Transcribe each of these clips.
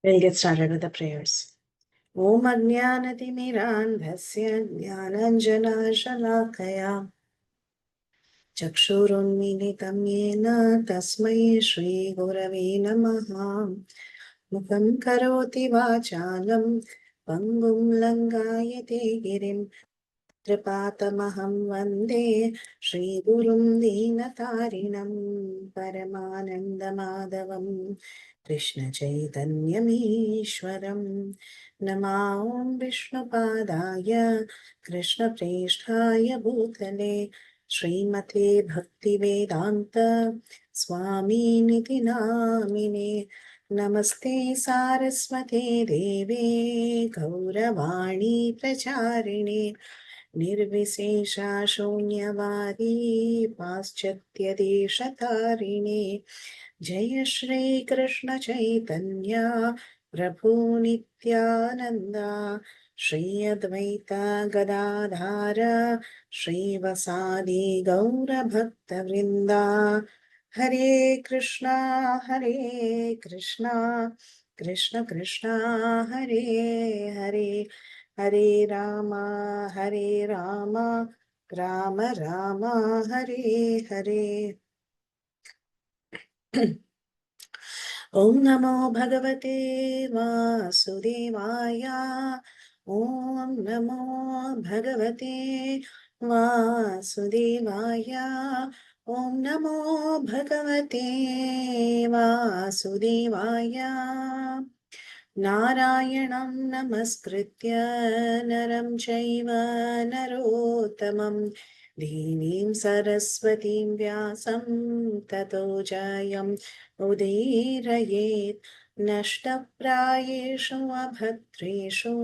We'll get started with the prayers. Om Ajnanatimirandhasya Jnananjanashalakaya Chakshurunmilitam Yena Tasmai Shri Gurave Namaha Mukam Karoti Vachalam Pangum Langayate Girim Tripatamaham Vande Shri Gurum Deenatarinam Paramanandamadavam Krishna Chaitanyamishwaram Namah Vishnupadaya Krishna Presthaya Bhutale Srimate Bhakti Vedanta Swami Niti Namine Namaste Saraswate Deve Gauravani Pracharine निर्विशेषा शून्यवादी पाश्चात्यदेशतारिणे जय श्री कृष्ण चैतन्य प्रभु नित्यानंद श्री अद्वैत गदाधार श्रीवसादि गौरभक्तवृंदा हरे कृष्णा कृष्ण कृष्णा हरे हरे हरे राम राम राम हरे हरे ॐ नमो भगवते वासुदेवाय ॐ नमो भगवते वासुदेवाय ॐ नमो भगवते वासुदेवाय नारायणं नमस्कृत्य नरं चैव नरोत्तमं देवीं सरस्वतीं व्यासं ततो जयम् उदीरयेत् नष्टप्रायेषु अभद्रेषु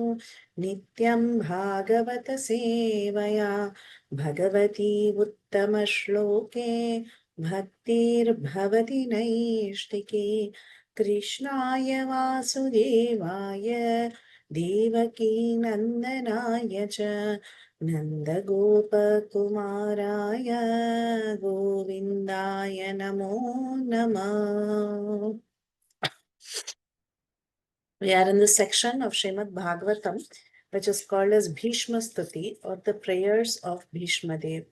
नित्यं भागवत सेवया भगवती उत्तमश्लोके भक्तिर्भवति नैष्टिकी कृष्णाय वासुदेवाय देवकी नन्दनाय च नन्दगोपकुमाराय गोविन्दाय नमो नमः. We are in the section of Srimad Bhagavatam, which is called as Bhishma Stuti, or the prayers of Bhishma Dev.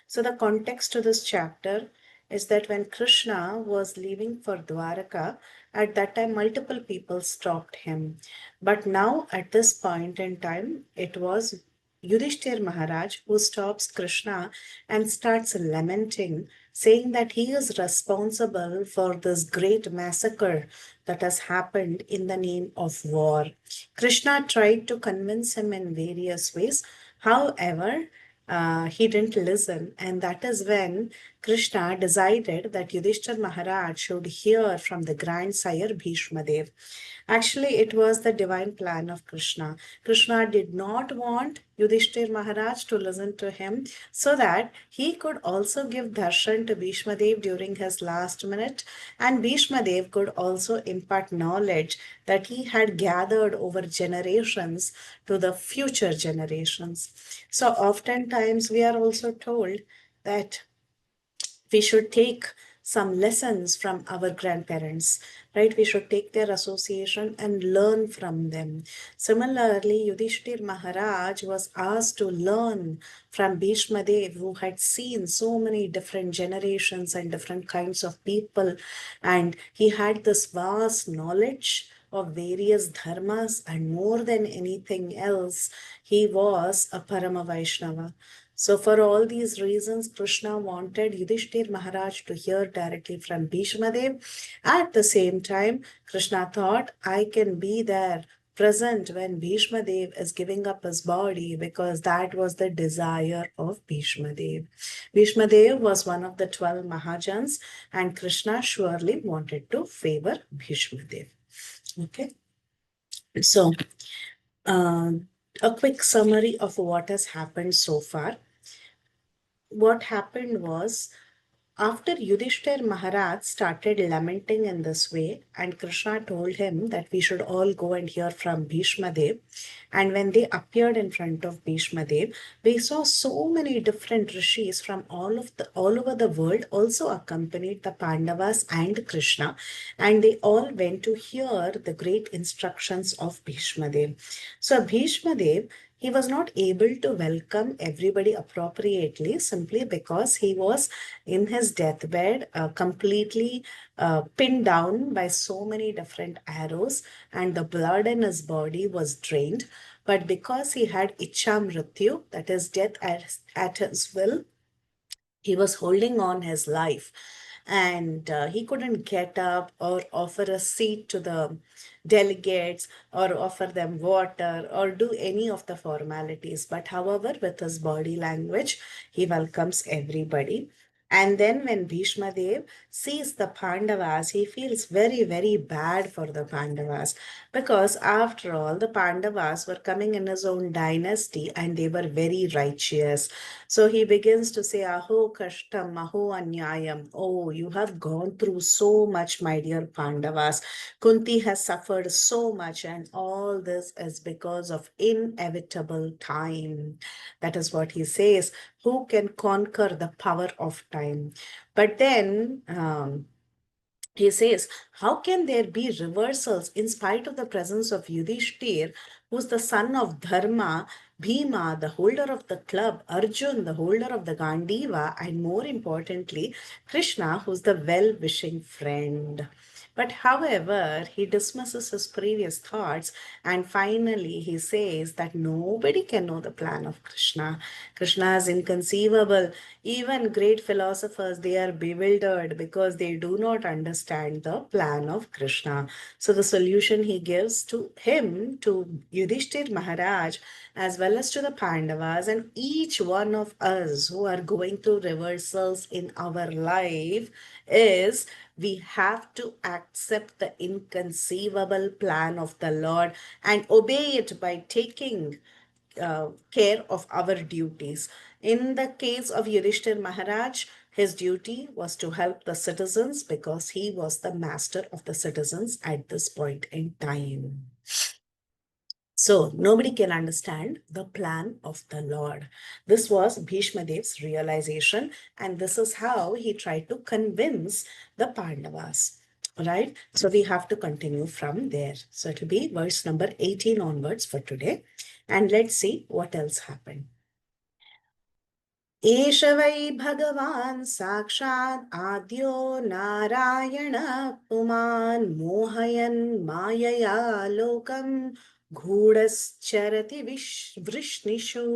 So the context to this chapter is that when Krishna was leaving for Dwaraka, at that time multiple people stopped him. But now at this point in time, it was Yudhishthir Maharaj who stops Krishna and starts lamenting, saying that he is responsible for this great massacre that has happened in the name of war. Krishna tried to convince him in various ways. However, he didn't listen, and that is when Krishna decided that Yudhishthir Maharaj should hear from the grandsire Bhishma Dev. Actually, it was the divine plan of Krishna. Krishna did not want Yudhishthir Maharaj to listen to him so that he could also give darshan to Bhishma Dev during his last minute, and Bhishma Dev could also impart knowledge that he had gathered over generations to the future generations. So, oftentimes, we are also told that we should take some lessons from our grandparents, right? We should take their association and learn from them. Similarly, Yudhishthir Maharaj was asked to learn from Bhishma Dev, who had seen so many different generations and different kinds of people, and he had this vast knowledge of various dharmas, and more than anything else, he was a Parama Vaishnava. So, for all these reasons, Krishna wanted Yudhishthir Maharaj to hear directly from Bhishma Dev. At the same time, Krishna thought, I can be there present when Bhishma Dev is giving up his body, because that was the desire of Bhishma Dev. Bhishma Dev was one of the 12 Mahajans, and Krishna surely wanted to favor Bhishma Dev. Okay. So, a quick summary of what has happened so far. What happened was After Yudhishthir Maharaj started lamenting in this way, and Krishna told him that we should all go and hear from Bhishma Dev. And when they appeared in front of Bhishma Dev, we saw so many different rishis from all over the world also accompanied the Pandavas and Krishna, and they all went to hear the great instructions of Bhishma Dev. So Bhishma Dev, he was not able to welcome everybody appropriately simply because he was in his deathbed, completely pinned down by so many different arrows, and the blood in his body was drained. But because he had Icha Mrityu, that is death at his will, he was holding on his life, and he couldn't get up or offer a seat to the delegates or offer them water or do any of the formalities. But however, with his body language, he welcomes everybody. And then when Bhishma Dev sees the Pandavas, he feels very, very bad for the Pandavas, because after all, the Pandavas were coming in his own dynasty and they were very righteous. So he begins to say, Aho Kashtam, Aho Anyayam. Oh, you have gone through so much, my dear Pandavas. Kunti has suffered so much, and all this is because of inevitable time. That is what he says. Who can conquer the power of time? But then, he says, how can there be reversals in spite of the presence of Yudhishthir, who's the son of Dharma, Bhima, the holder of the club, Arjun, the holder of the Gandiva, and more importantly, Krishna, who's the well wishing friend? But however, he dismisses his previous thoughts, and finally he says that nobody can know the plan of Krishna. Krishna is inconceivable. Even great philosophers, they are bewildered because they do not understand the plan of Krishna. So the solution he gives to him, to Yudhishthir Maharaj, as well as to the Pandavas, and each one of us who are going through reversals in our life, is we have to accept the inconceivable plan of the Lord and obey it by taking care of our duties. In the case of Yudhishthir Maharaj, his duty was to help the citizens because he was the master of the citizens at this point in time. So nobody can understand the plan of the Lord. This was Bhishma Dev's realization, and this is how he tried to convince the Pandavas. Right? So we have to continue from there. So it will be verse number 18 onwards for today. And let's see what else happened. एष वै भगवान् साक्षात् आद्यो नारायण पुमान् मोहयन् मायया लोकं गूढश्चरति वृष्णिषु.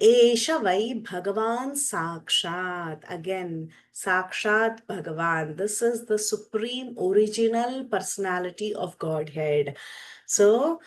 Esha Vai Bhagavan Sakshat. Again, Sakshat Bhagavan. This is the supreme original personality of Godhead. So,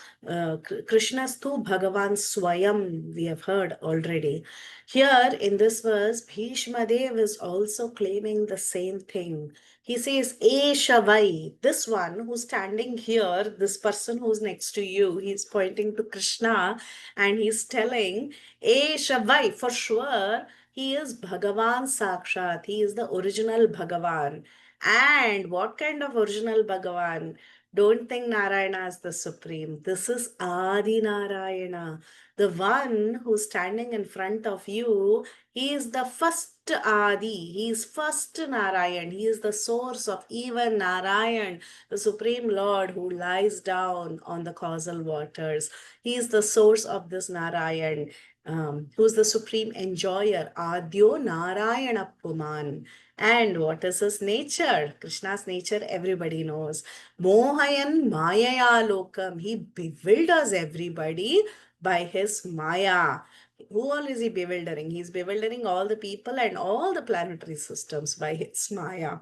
Krishna's tu Bhagavan Swayam, we have heard already. Here in this verse, Bhishma Dev is also claiming the same thing. He says, Esha Vai, this one who's standing here, this person who's next to you, he's pointing to Krishna and he's telling, Shavai, for sure, he is Bhagavan Sakshat. He is the original Bhagavan. And what kind of original Bhagavan? Don't think Narayana is the supreme. This is Adi Narayana. The one who's standing in front of you, he is the first Adi. He is first Narayan. He is the source of even Narayan, the Supreme Lord who lies down on the causal waters. He is the source of this Narayan, who's the supreme enjoyer, Adyo Narayana Puman. And what is his nature? Krishna's nature, everybody knows. Mohayan Mayaya Lokam. He bewilders everybody by his Maya. Who all is he bewildering? He's bewildering all the people and all the planetary systems by his Maya.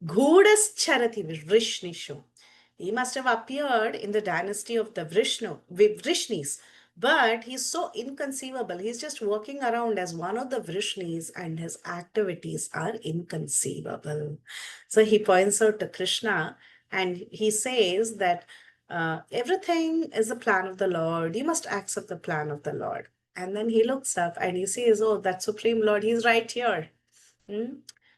Ghudascharati Vrishnishu. He must have appeared in the dynasty of the Vrishnis, but he's so inconceivable. He's just walking around as one of the Vrishnis, and his activities are inconceivable. So he points out to Krishna and he says that everything is the plan of the Lord. You must accept the plan of the Lord. And then he looks up and he sees, oh, that Supreme Lord, he's right here.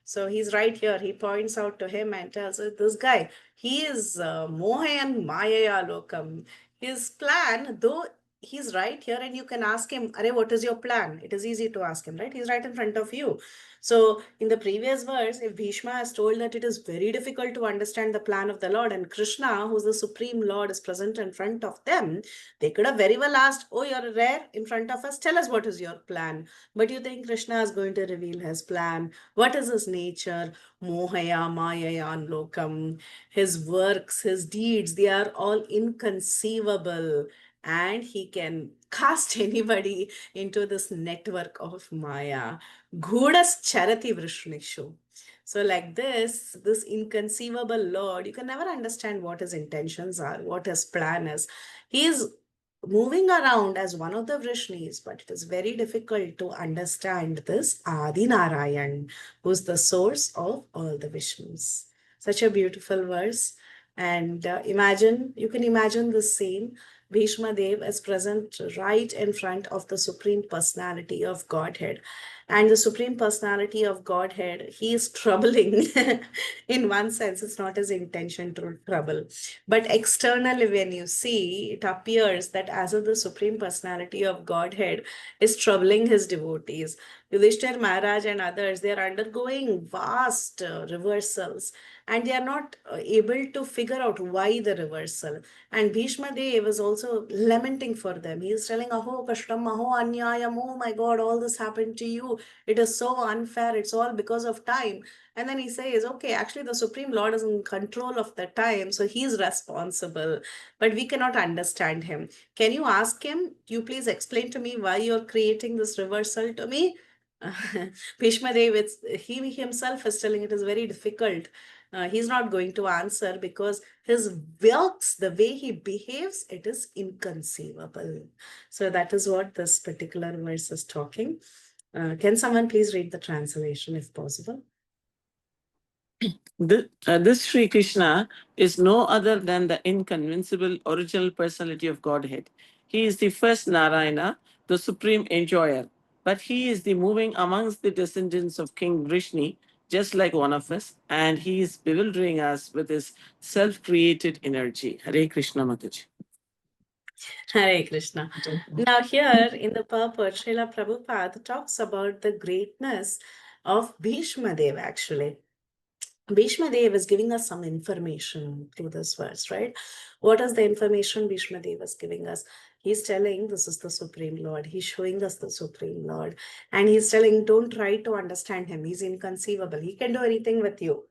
So he's right here. He points out to him and tells this guy, he is Mohayan Mayaya Lokam. His plan, though he's right here, and you can ask him, Are, what is your plan? It is easy to ask him, right? He's right in front of you. So in the previous verse, if Bhishma has told that it is very difficult to understand the plan of the Lord, and Krishna, who's the Supreme Lord, is present in front of them, they could have very well asked, Oh, you're rare in front of us. Tell us what is your plan. But you think Krishna is going to reveal his plan? What is his nature? Mohaya, Mayayan Lokam. His works, his deeds, they are all inconceivable. And he can cast anybody into this network of Maya. Ghudas charati vrishnishu. So like this inconceivable Lord, you can never understand what his intentions are, what his plan is. He is moving around as one of the Vrishnis, but it is very difficult to understand this Adi Narayan, who's the source of all the Vishnus. Such a beautiful verse. And you can imagine the scene. Bhishma Dev is present right in front of the Supreme Personality of Godhead. And the Supreme Personality of Godhead, he is troubling. In one sense, it's not his intention to trouble. But externally, when you see, it appears that as if the Supreme Personality of Godhead is troubling his devotees. Yudhishthir Maharaj and others, they are undergoing vast reversals, and they are not able to figure out why the reversal. And Bhishma Dev is also lamenting for them. He is telling, Aho Kashtam, Aho Anyayam, oh my God, all this happened to you. It is so unfair. It's all because of time. And then he says, okay, actually, the Supreme Lord is in control of the time, so he's responsible, but we cannot understand him. Can you ask him, you please explain to me why you're creating this reversal to me? Bhishma Dev, he himself is telling it is very difficult. He's not going to answer because his works, the way he behaves, it is inconceivable. So that is what this particular verse is talking. Can someone please read the translation if possible? This Sri Krishna is no other than the inconvincible original personality of Godhead. He is the first Narayana, the supreme enjoyer. But he is the moving amongst the descendants of King Vrishni, just like one of us, and he is bewildering us with his self created energy. Hare Krishna Mataji. Hare Krishna. Now, here in the purport, Srila Prabhupada talks about the greatness of Bhishma Dev actually. Bhishma Dev is giving us some information through this verse, right? What is the information Bhishma Dev is giving us? He's telling this is the Supreme Lord. He's showing us the Supreme Lord. And he's telling, don't try to understand him. He's inconceivable. He can do anything with you.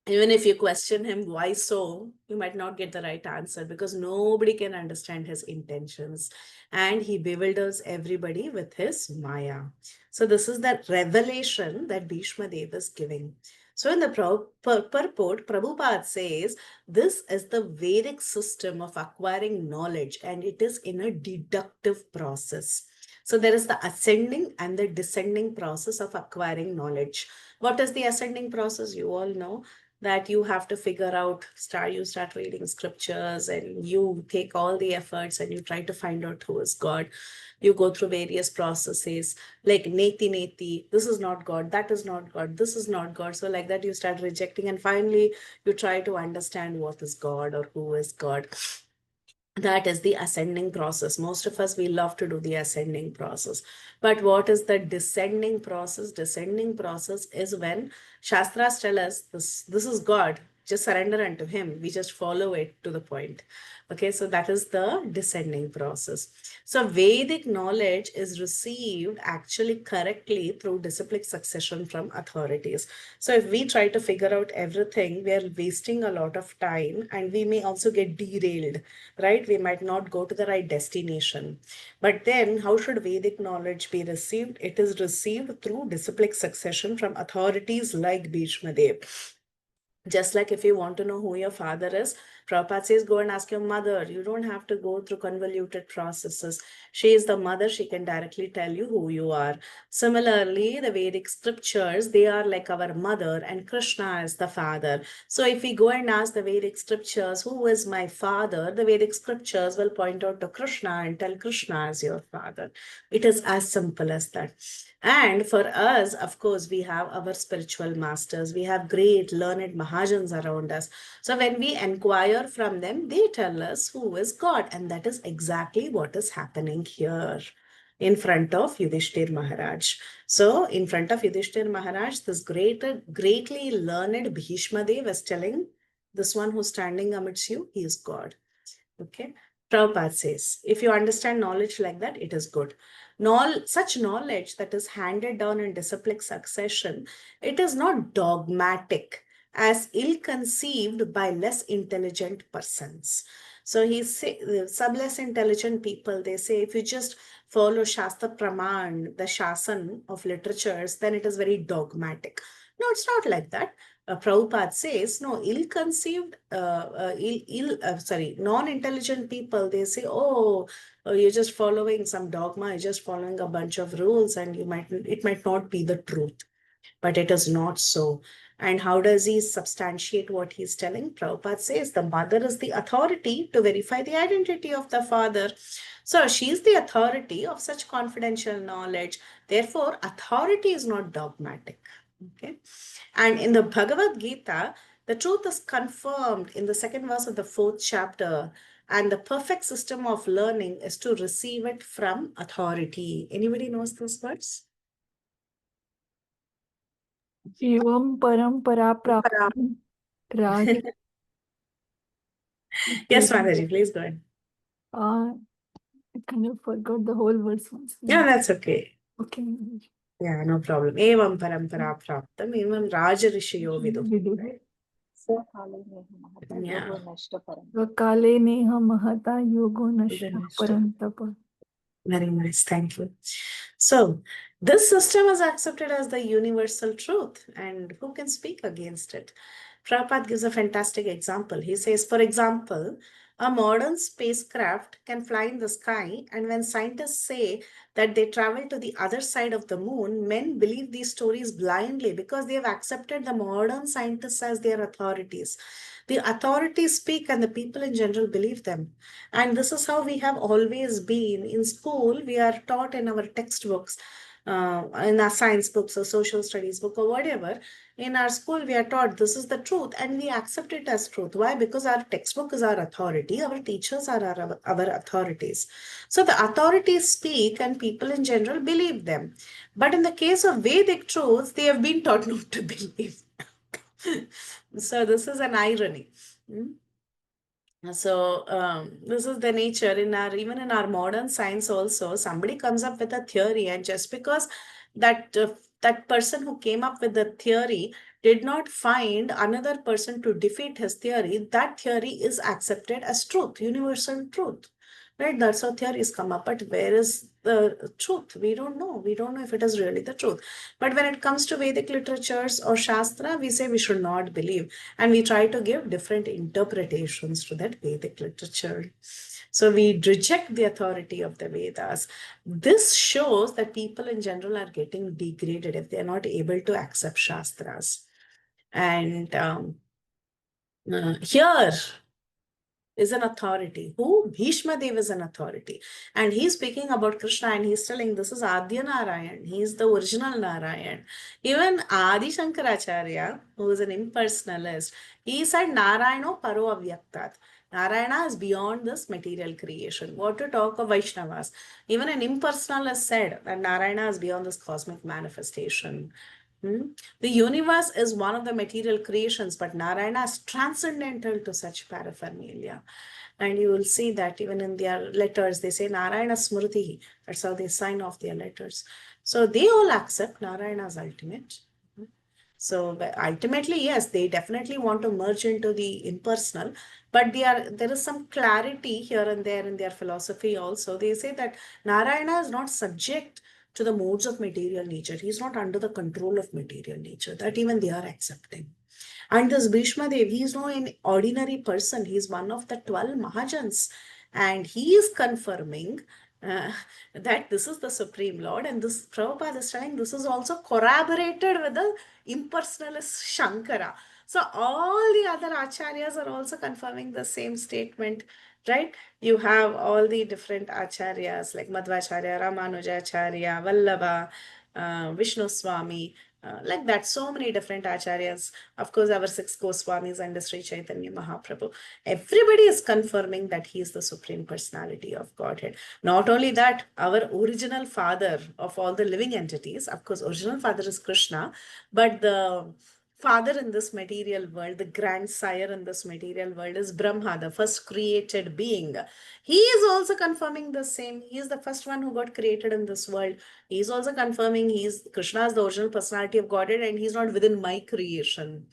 Even if you question him, why so, you might not get the right answer because nobody can understand his intentions. And he bewilders everybody with his Maya. So this is that revelation that Bhishma Dev is giving. So in the purport, Prabhupada says, this is the Vedic system of acquiring knowledge and it is in a deductive process. So there is the ascending and the descending process of acquiring knowledge. What is the ascending process? You all know that you have to figure out, you start reading scriptures and you take all the efforts and you try to find out who is God. You go through various processes like neti, this is not God, that is not God, this is not God. So like that you start rejecting and finally you try to understand what is God or who is God. That is the ascending process. Most of us, we love to do the ascending process. But what is the descending process? Descending process is when Shastras tell us this is God. Just surrender unto him. We just follow it to the point. Okay, so that is the descending process. So Vedic knowledge is received actually correctly through disciplic succession from authorities. So if we try to figure out everything, we are wasting a lot of time and we may also get derailed, right? We might not go to the right destination. But then how should Vedic knowledge be received? It is received through disciplic succession from authorities like Bhishma Dev. Just like if you want to know who your father is, Prabhupada says, go and ask your mother. You don't have to go through convoluted processes. She is the mother. She can directly tell you who you are. Similarly, the Vedic scriptures, they are like our mother, and Krishna is the father. So if we go and ask the Vedic scriptures, who is my father? The Vedic scriptures will point out to Krishna and tell Krishna as your father. It is as simple as that. And for us, of course, we have our spiritual masters. We have great learned Mahajans around us. So when we inquire from them, they tell us who is God. And that is exactly what is happening here in front of Yudhishthir Maharaj. So in front of Yudhishthir Maharaj, this greatly learned Bhishma Dev is telling, this one who's standing amidst you, he is God. Okay. Prabhupada says, if you understand knowledge like that, it is good. Such knowledge that is handed down in disciplic succession, it is not dogmatic, as ill-conceived by less intelligent persons. So he say, some less intelligent people, they say, if you just follow Shastra Praman, the Shasan of literatures, then it is very dogmatic. No, it's not like that. Prabhupada says, no, ill-conceived, non-intelligent people, they say, oh, you're just following some dogma, you're just following a bunch of rules, and it might not be the truth. But it is not so. And how does he substantiate what he's telling? Prabhupada says the mother is the authority to verify the identity of the father. So she is the authority of such confidential knowledge. Therefore, authority is not dogmatic. Okay. And in the Bhagavad Gita, the truth is confirmed in the second verse of the 4th chapter. And the perfect system of learning is to receive it from authority. Anybody knows those words? Evam parampara praptam rahi. Yes, Mataji, please go ahead. I kind of forgot the whole words once. Yeah, that's okay. Okay. Yeah, no problem. Evam parampara praptam, evam raja rishiyo vidu. Viduhu. Yeah. Vakale neha mahata yogo nashta parantapa. Very nice. Thank you. So, this system is accepted as the universal truth, and who can speak against it? Prabhupada gives a fantastic example. He says, for example, a modern spacecraft can fly in the sky, and when scientists say that they travel to the other side of the moon, men believe these stories blindly because they have accepted the modern scientists as their authorities. The authorities speak, and the people in general believe them. And this is how we have always been. In school, we are taught in our textbooks, in our science books or social studies book or whatever. In our school, we are taught this is the truth, and we accept it as truth. Why? Because our textbook is our authority. Our teachers are our authorities. So the authorities speak, and people in general believe them. But in the case of Vedic truths, they have been taught not to believe. So this is an irony. So this is the nature even in our modern science also. Somebody comes up with a theory, and just because that that person who came up with the theory did not find another person to defeat his theory, that theory is accepted as truth, universal truth. Right? That's how theories come up. But where is the truth? We don't know. We don't know if it is really the truth. But when it comes to Vedic literatures or Shastra, we say we should not believe. And we try to give different interpretations to that Vedic literature. So we reject the authority of the Vedas. This shows that people in general are getting degraded if they are not able to accept Shastras. And here is an authority. Who? Bhishma Dev is an authority. And he's speaking about Krishna, and he's telling this is Adya Narayan. He is the original Narayan. Even Adi Shankaracharya, who is an impersonalist, he said Narayano Paro Avyaktat. Narayana is beyond this material creation. What to talk of Vaishnavas? Even an impersonalist said that Narayana is beyond this cosmic manifestation. The universe is one of the material creations, but Narayana is transcendental to such paraphernalia. And you will see that even in their letters, they say Narayana Smriti. That's how they sign off their letters. So they all accept Narayana as ultimate. So ultimately, yes, they definitely want to merge into the impersonal, but there is some clarity here and there in their philosophy also. They say that Narayana is not subject to the modes of material nature. He's not under the control of material nature. That even they are accepting. And this Bhishma Dev, he is no an ordinary person. He is one of the 12 Mahajans. And he is confirming that this is the Supreme Lord. And this Prabhupada is telling this is also corroborated with the impersonalist Shankara. So all the other acharyas are also confirming the same statement, right? You have all the different acharyas like Madhvacharya, Ramanujacharya, Vallabha, Vishnu Swami, like that, so many different acharyas. Of course, our 6 Goswamis and Sri Chaitanya Mahaprabhu. Everybody is confirming that he is the Supreme Personality of Godhead. Not only that, our original father of all the living entities, of course, original father is Krishna, but the father in this material world, the grandsire in this material world is Brahma, the first created being. He is also confirming the same. He is the first one who got created in this world. He is also confirming Krishna is the original personality of Godhead and he's not within my creation.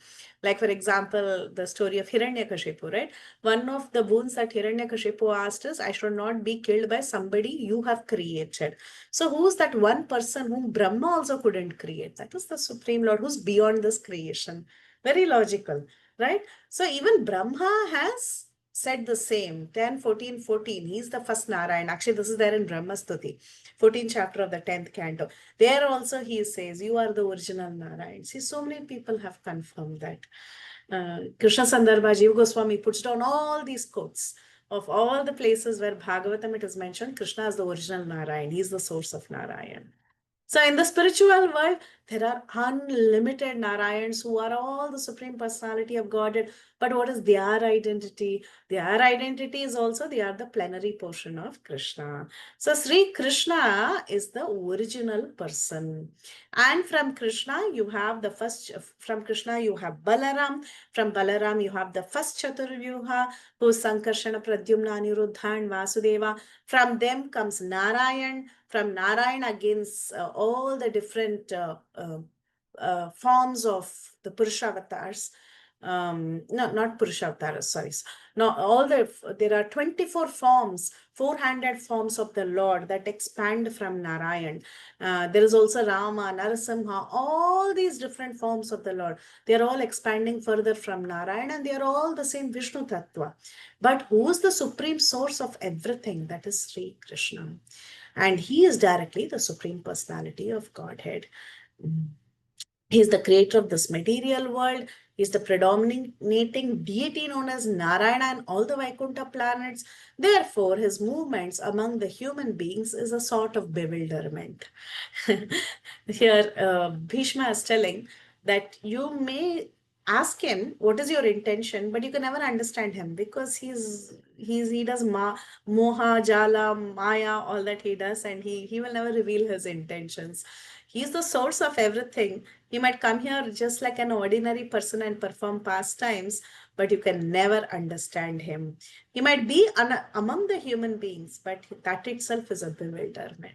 Like, for example, the story of Hiranyakashipu, right? One of the boons that Hiranyakashipu asked is, I should not be killed by somebody you have created. So who's that one person whom Brahma also couldn't create? That is the Supreme Lord who's beyond this creation. Very logical, right? So even Brahma has said the same. 10, 14, 14. He's the first Narayan. Actually, this is there in Brahma Stuti, 14th chapter of the 10th canto. There also he says, you are the original Narayan. See, so many people have confirmed that. Krishna Sandarbha, Jiva Goswami puts down all these quotes of all the places where Bhagavatam it is mentioned, Krishna is the original Narayan. He is the source of Narayan. So in the spiritual world, there are unlimited Narayans who are all the Supreme Personality of Godhead. But what is their identity? Their identity is also they are the plenary portion of Krishna. So Sri Krishna is the original person. And from Krishna, you have the first, from Krishna, you have Balaram. From Balaram, you have the first Chaturvyuha, who is Sankarshana, Pradyumna, Aniruddha, and Vasudeva. From them comes Narayan. From Narayan against all the different forms of the Purushavatars. No, not Purushavatars, sorry. No, there are 24 forms, 400 forms of the Lord that expand from Narayan. There is also Rama, Narasimha, all these different forms of the Lord. They are all expanding further from Narayan and they are all the same Vishnu Tattva. But who is the supreme source of everything? That is Sri Krishna. And he is directly the Supreme Personality of Godhead. He is the creator of this material world. He is the predominating deity known as Narayana and all the Vaikuntha planets. Therefore, his movements among the human beings is a sort of bewilderment. Here, Bhishma is telling that you may ask him what is your intention, but you can never understand him because he does moha, jala, maya, all that he does, and he will never reveal his intentions. He's the source of everything. He might come here just like an ordinary person and perform pastimes, but you can never understand him. He might be among the human beings, but that itself is a bewilderment.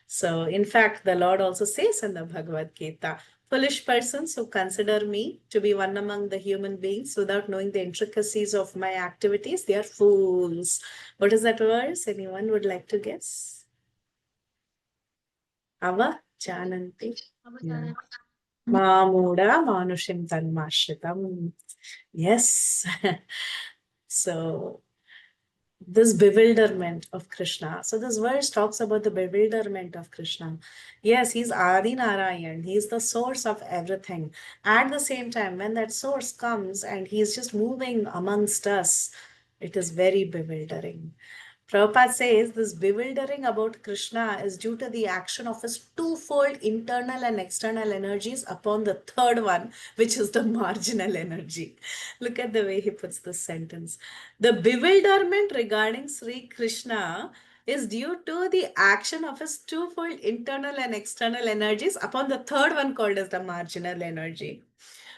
So, in fact, the Lord also says in the Bhagavad Gita, foolish persons who consider me to be one among the human beings without knowing the intricacies of my activities, they are fools. What is that verse? Anyone would like to guess? Ava Jananti. Mamuda Manushim Tanmashritam. Yes. So this bewilderment of Krishna. So this verse talks about the bewilderment of Krishna. Yes, he's Adi Narayan. He's the source of everything. At the same time, when that source comes and he's just moving amongst us, it is very bewildering. Prabhupada says this bewildering about Krishna is due to the action of his twofold internal and external energies upon the third one, which is the marginal energy. Look at the way he puts this sentence. The bewilderment regarding Sri Krishna is due to the action of his twofold internal and external energies upon the third one called as the marginal energy.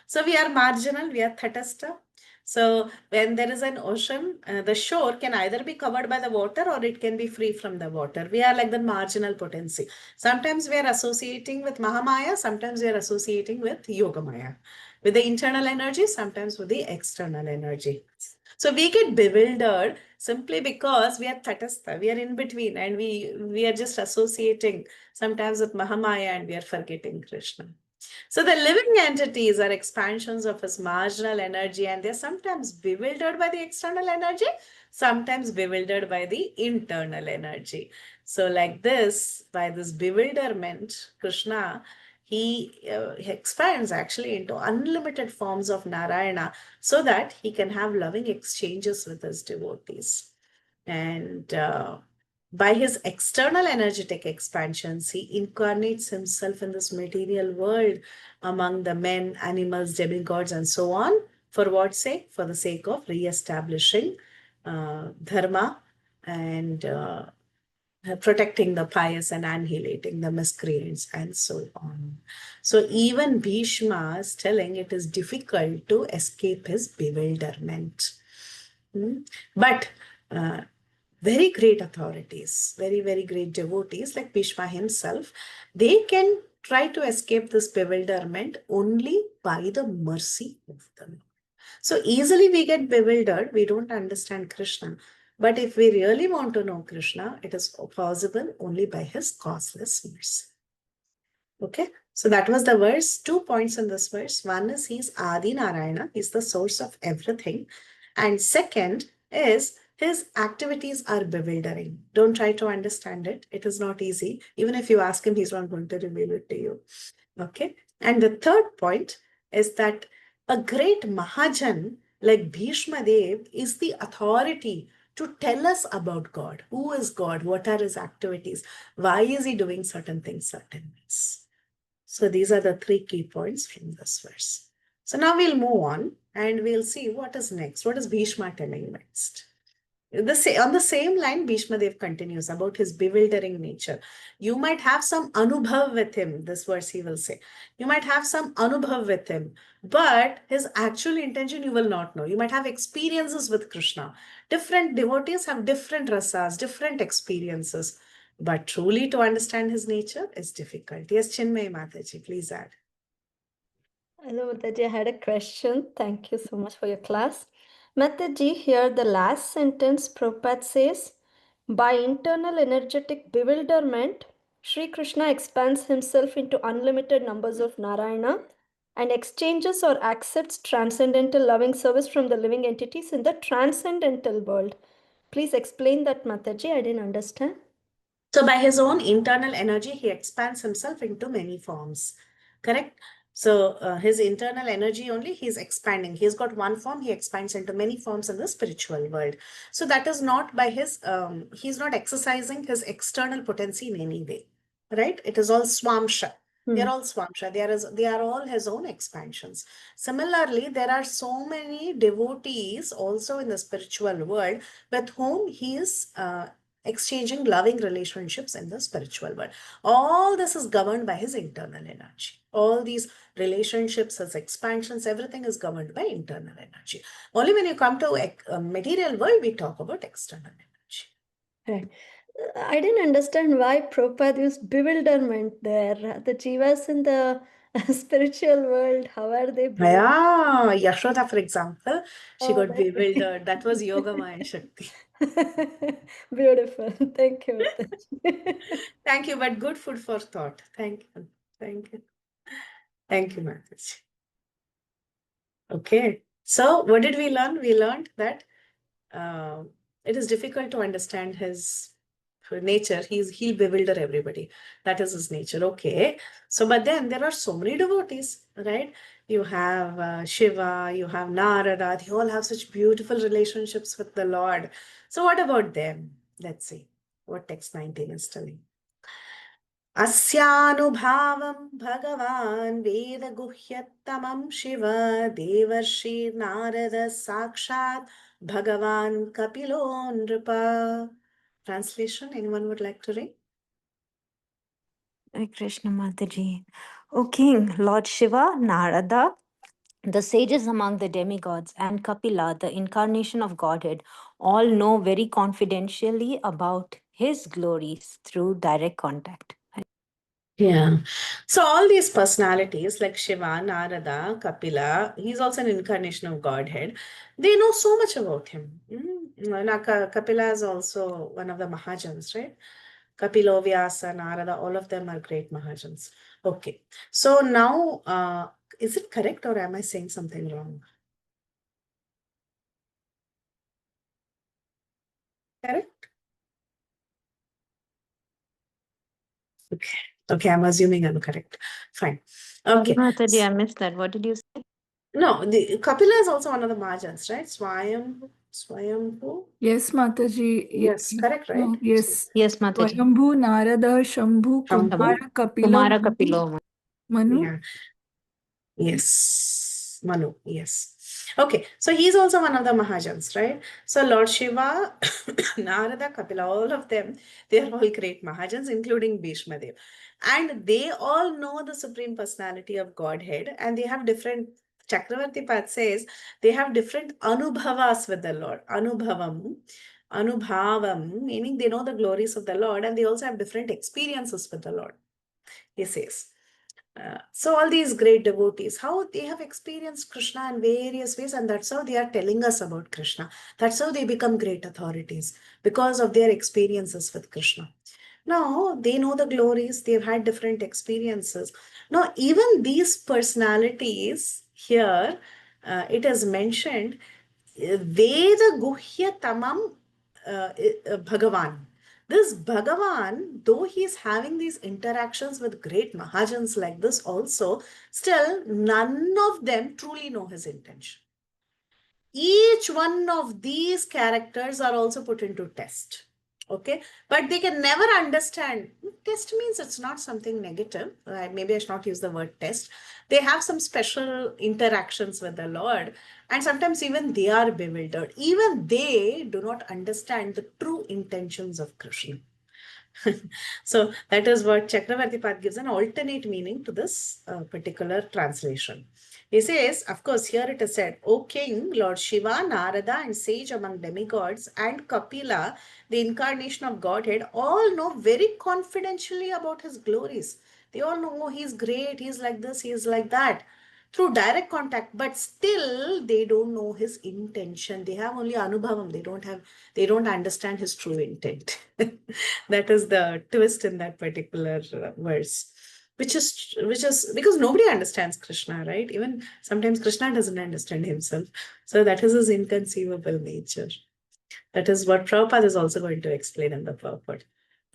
So we are marginal, we are tatastha. So when there is an ocean, the shore can either be covered by the water or it can be free from the water. We are like the marginal potency. Sometimes we are associating with Mahamaya, sometimes we are associating with Yogamaya. With the internal energy, sometimes with the external energy. So we get bewildered simply because we are tatastha, we are in between, and we are just associating sometimes with Mahamaya and we are forgetting Krishna. So the living entities are expansions of his marginal energy, and they're sometimes bewildered by the external energy, sometimes bewildered by the internal energy. So, like this, by this bewilderment, Krishna, he expands actually into unlimited forms of Narayana so that he can have loving exchanges with his devotees. And by his external energetic expansions, he incarnates himself in this material world among the men, animals, demigods, and so on. For what sake? For the sake of re-establishing dharma and protecting the pious and annihilating the miscreants and so on. So even Bhishma is telling it is difficult to escape his bewilderment. But very great authorities, very, very great devotees like Bhishma himself, they can try to escape this bewilderment only by the mercy of the Lord. So easily we get bewildered, we don't understand Krishna. But if we really want to know Krishna, it is possible only by his causeless mercy. Okay, so that was the verse. 2 points in this verse. One is he's Adi Narayana, he's the source of everything. And second is his activities are bewildering. Don't try to understand it. It is not easy. Even if you ask him, he's not going to reveal it to you. Okay. And the third point is that a great Mahajan like Bhishma Dev is the authority to tell us about God. Who is God? What are his activities? Why is he doing certain things certain ways? So these are the 3 key points from this verse. So now we'll move on and we'll see what is next. What is Bhishma telling next? On the same line, Bhishma Dev continues about his bewildering nature. You might have some anubhav with him, this verse he will say. You might have some anubhav with him, but his actual intention you will not know. You might have experiences with Krishna. Different devotees have different rasas, different experiences. But truly to understand his nature is difficult. Yes, Chinmay Mataji, please add. Hello, Mataji. I had a question. Thank you so much for your class. Mataji, here the last sentence, Prabhupada says, by internal energetic bewilderment, Sri Krishna expands himself into unlimited numbers of Narayana and exchanges or accepts transcendental loving service from the living entities in the transcendental world. Please explain that, Mataji. I didn't understand. So by his own internal energy, he expands himself into many forms. Correct? So his internal energy only, he's expanding. He's got one form, he expands into many forms in the spiritual world. So that is not by his, he's not exercising his external potency in any way. Right? It is all swamsha. They are all swamsha. They are all his own expansions. Similarly, there are so many devotees also in the spiritual world with whom he is exchanging loving relationships in the spiritual world. All this is governed by his internal energy. All these relationships, his expansions, everything is governed by internal energy. Only when you come to a material world, we talk about external energy. Right. I didn't understand why Prabhupada used bewilderment there. The jivas in the spiritual world, how are they bewildered? Yeah, Yashoda, for example, she got that's bewildered. That was Yoga Maya Shakti. beautiful. Thank you. Mataji. Thank you, but good food for thought. Thank you. Thank you. Thank you, Mataji. Okay. So what did we learn? We learned that it is difficult to understand his nature. He'll bewilder everybody. That is his nature. Okay. So, but then there are so many devotees, right? You have Shiva, you have Narada. They all have such beautiful relationships with the Lord. So, what about them? Let's see what text 19 is telling. अस्यानुभावं भगवान् वेदगुह्यतमं शिव देवर्षि नारद साक्षात् भगवान् कपिलो नृप. Translation, anyone would like to read? Hare Krishna Mataji. O King, Lord Shiva, Narada, the sages among the demigods, and Kapila, the incarnation of Godhead, all know very confidentially about his glories through direct contact. Yeah. So all these personalities like Shiva, Narada, Kapila, he's also an incarnation of Godhead. They know so much about him. Kapila is also one of the Mahajans, right? Kapilo, Vyasa, Narada, all of them are great Mahajans. Okay. So now, is it correct or am I saying something wrong? Correct? Okay. Okay, I'm assuming I'm correct. Fine. Okay. Mataji, I missed that. What did you say? No, the Kapila is also one of the Mahajans, right? Swayambhu. Yes, Mataji. Yes, correct, right? Yes. Yes, Mataji. Swayambhu, Narada, Shambhu, Shambhu. Kumara, Kapila, Kumara Kapilo. Manu. Yeah. Yes, Manu, yes. Okay, so he's also one of the Mahajans, right? So Lord Shiva, Narada, Kapila, all of them, they are all great Mahajans, including Bhishma Dev. And they all know the Supreme Personality of Godhead, and they have different, Chakravarti Path says, they have different anubhavas with the Lord. Anubhavam, meaning they know the glories of the Lord, and they also have different experiences with the Lord, he says. So all these great devotees, how they have experienced Krishna in various ways, and that's how they are telling us about Krishna. That's how they become great authorities, because of their experiences with Krishna. Now they know the glories, they've had different experiences. Now, even these personalities here, it is mentioned, Veda Guhya Tamam Bhagavan. This Bhagavan, though he is having these interactions with great Mahajans like this also, still none of them truly know his intention. Each one of these characters are also put into test. Okay, but they can never understand. Test means it's not something negative. Maybe I should not use the word test. They have some special interactions with the Lord, and sometimes even they are bewildered. Even they do not understand the true intentions of Krishna. So that is what Chakravarti Path gives an alternate meaning to this particular translation. He says, of course, here it is said, O King, Lord Shiva, Narada, and sage among demigods, and Kapila, the incarnation of Godhead, all know very confidentially about his glories. They all know, oh, he's great, he's like this, he's like that, through direct contact, but still they don't know his intention. They have only anubhavam. They don't understand his true intent. That is the twist in that particular verse. Which is because nobody understands Krishna, right? Even sometimes Krishna doesn't understand himself. So that is his inconceivable nature. That is what Prabhupada is also going to explain in the purport.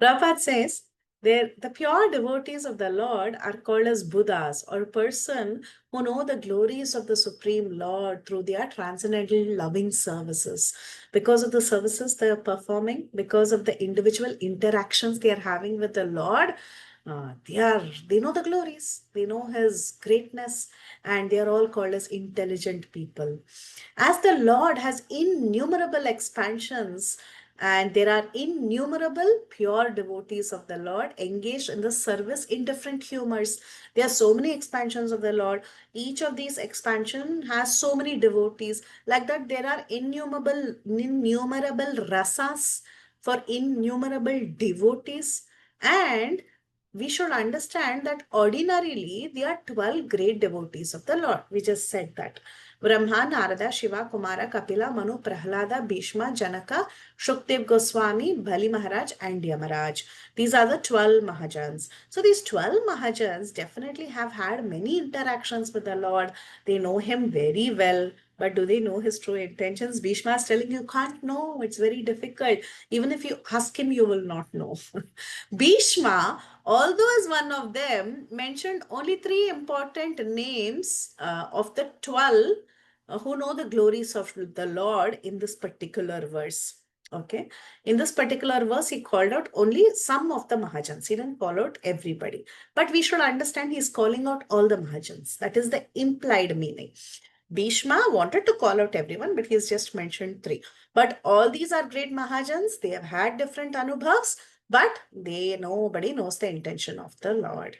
Prabhupada says, the pure devotees of the Lord are called as Buddhas, or person who know the glories of the Supreme Lord through their transcendental loving services. Because of the services they are performing, because of the individual interactions they are having with the Lord, they know the glories, they know his greatness, and they are all called as intelligent people. As the Lord has innumerable expansions, and there are innumerable pure devotees of the Lord engaged in the service in different humors. There are so many expansions of the Lord. Each of these expansion has so many devotees. Like that, there are innumerable rasas for innumerable devotees. And we should understand that ordinarily there are 12 great devotees of the Lord. We just said that. Brahma, Narada, Shiva, Kumara, Kapila, Manu, Prahlada, Bhishma, Janaka, Shukdev Goswami, Bali Maharaj, and Yamaraj. These are the 12 Mahajans. So these 12 Mahajans definitely have had many interactions with the Lord. They know him very well. But do they know his true intentions? Bhishma is telling you can't know. It's very difficult. Even if you ask him, you will not know. Bhishma, although as one of them, mentioned only 3 important names of the 12 who know the glories of the Lord in this particular verse. Okay. In this particular verse, he called out only some of the Mahajans. He didn't call out everybody. But we should understand he's calling out all the Mahajans. That is the implied meaning. Bhishma wanted to call out everyone, but he's just mentioned 3. But all these are great Mahajans. They have had different anubhavs, but nobody knows the intention of the Lord.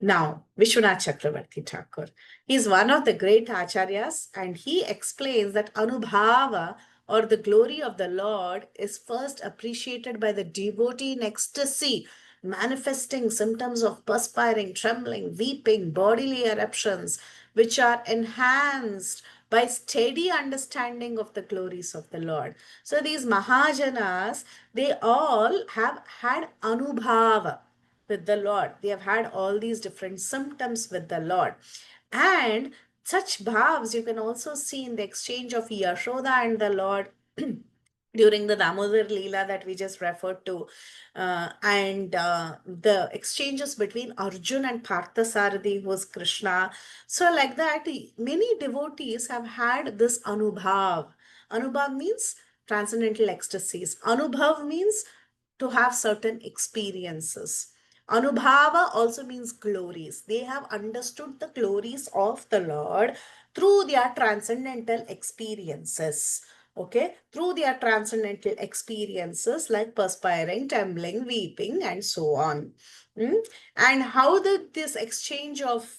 Now, Vishwanath Chakravarti Thakur. He is one of the great acharyas, and he explains that Anubhava, or the glory of the Lord, is first appreciated by the devotee in ecstasy manifesting symptoms of perspiring, trembling, weeping, bodily eruptions, which are enhanced by steady understanding of the glories of the Lord. So these Mahajanas, they all have had anubhava with the Lord. They have had all these different symptoms with the Lord. And such bhavs you can also see in the exchange of Yashoda and the Lord during the Damodar Leela that we just referred to, and the exchanges between Arjun and Parthasarathi, who was Krishna. So, like that, many devotees have had this Anubhav. Anubhav means transcendental ecstasies. Anubhav means to have certain experiences. Anubhava also means glories. They have understood the glories of the Lord through their transcendental experiences. Okay, through their transcendental experiences like perspiring, trembling, weeping, and so on. And how did this exchange of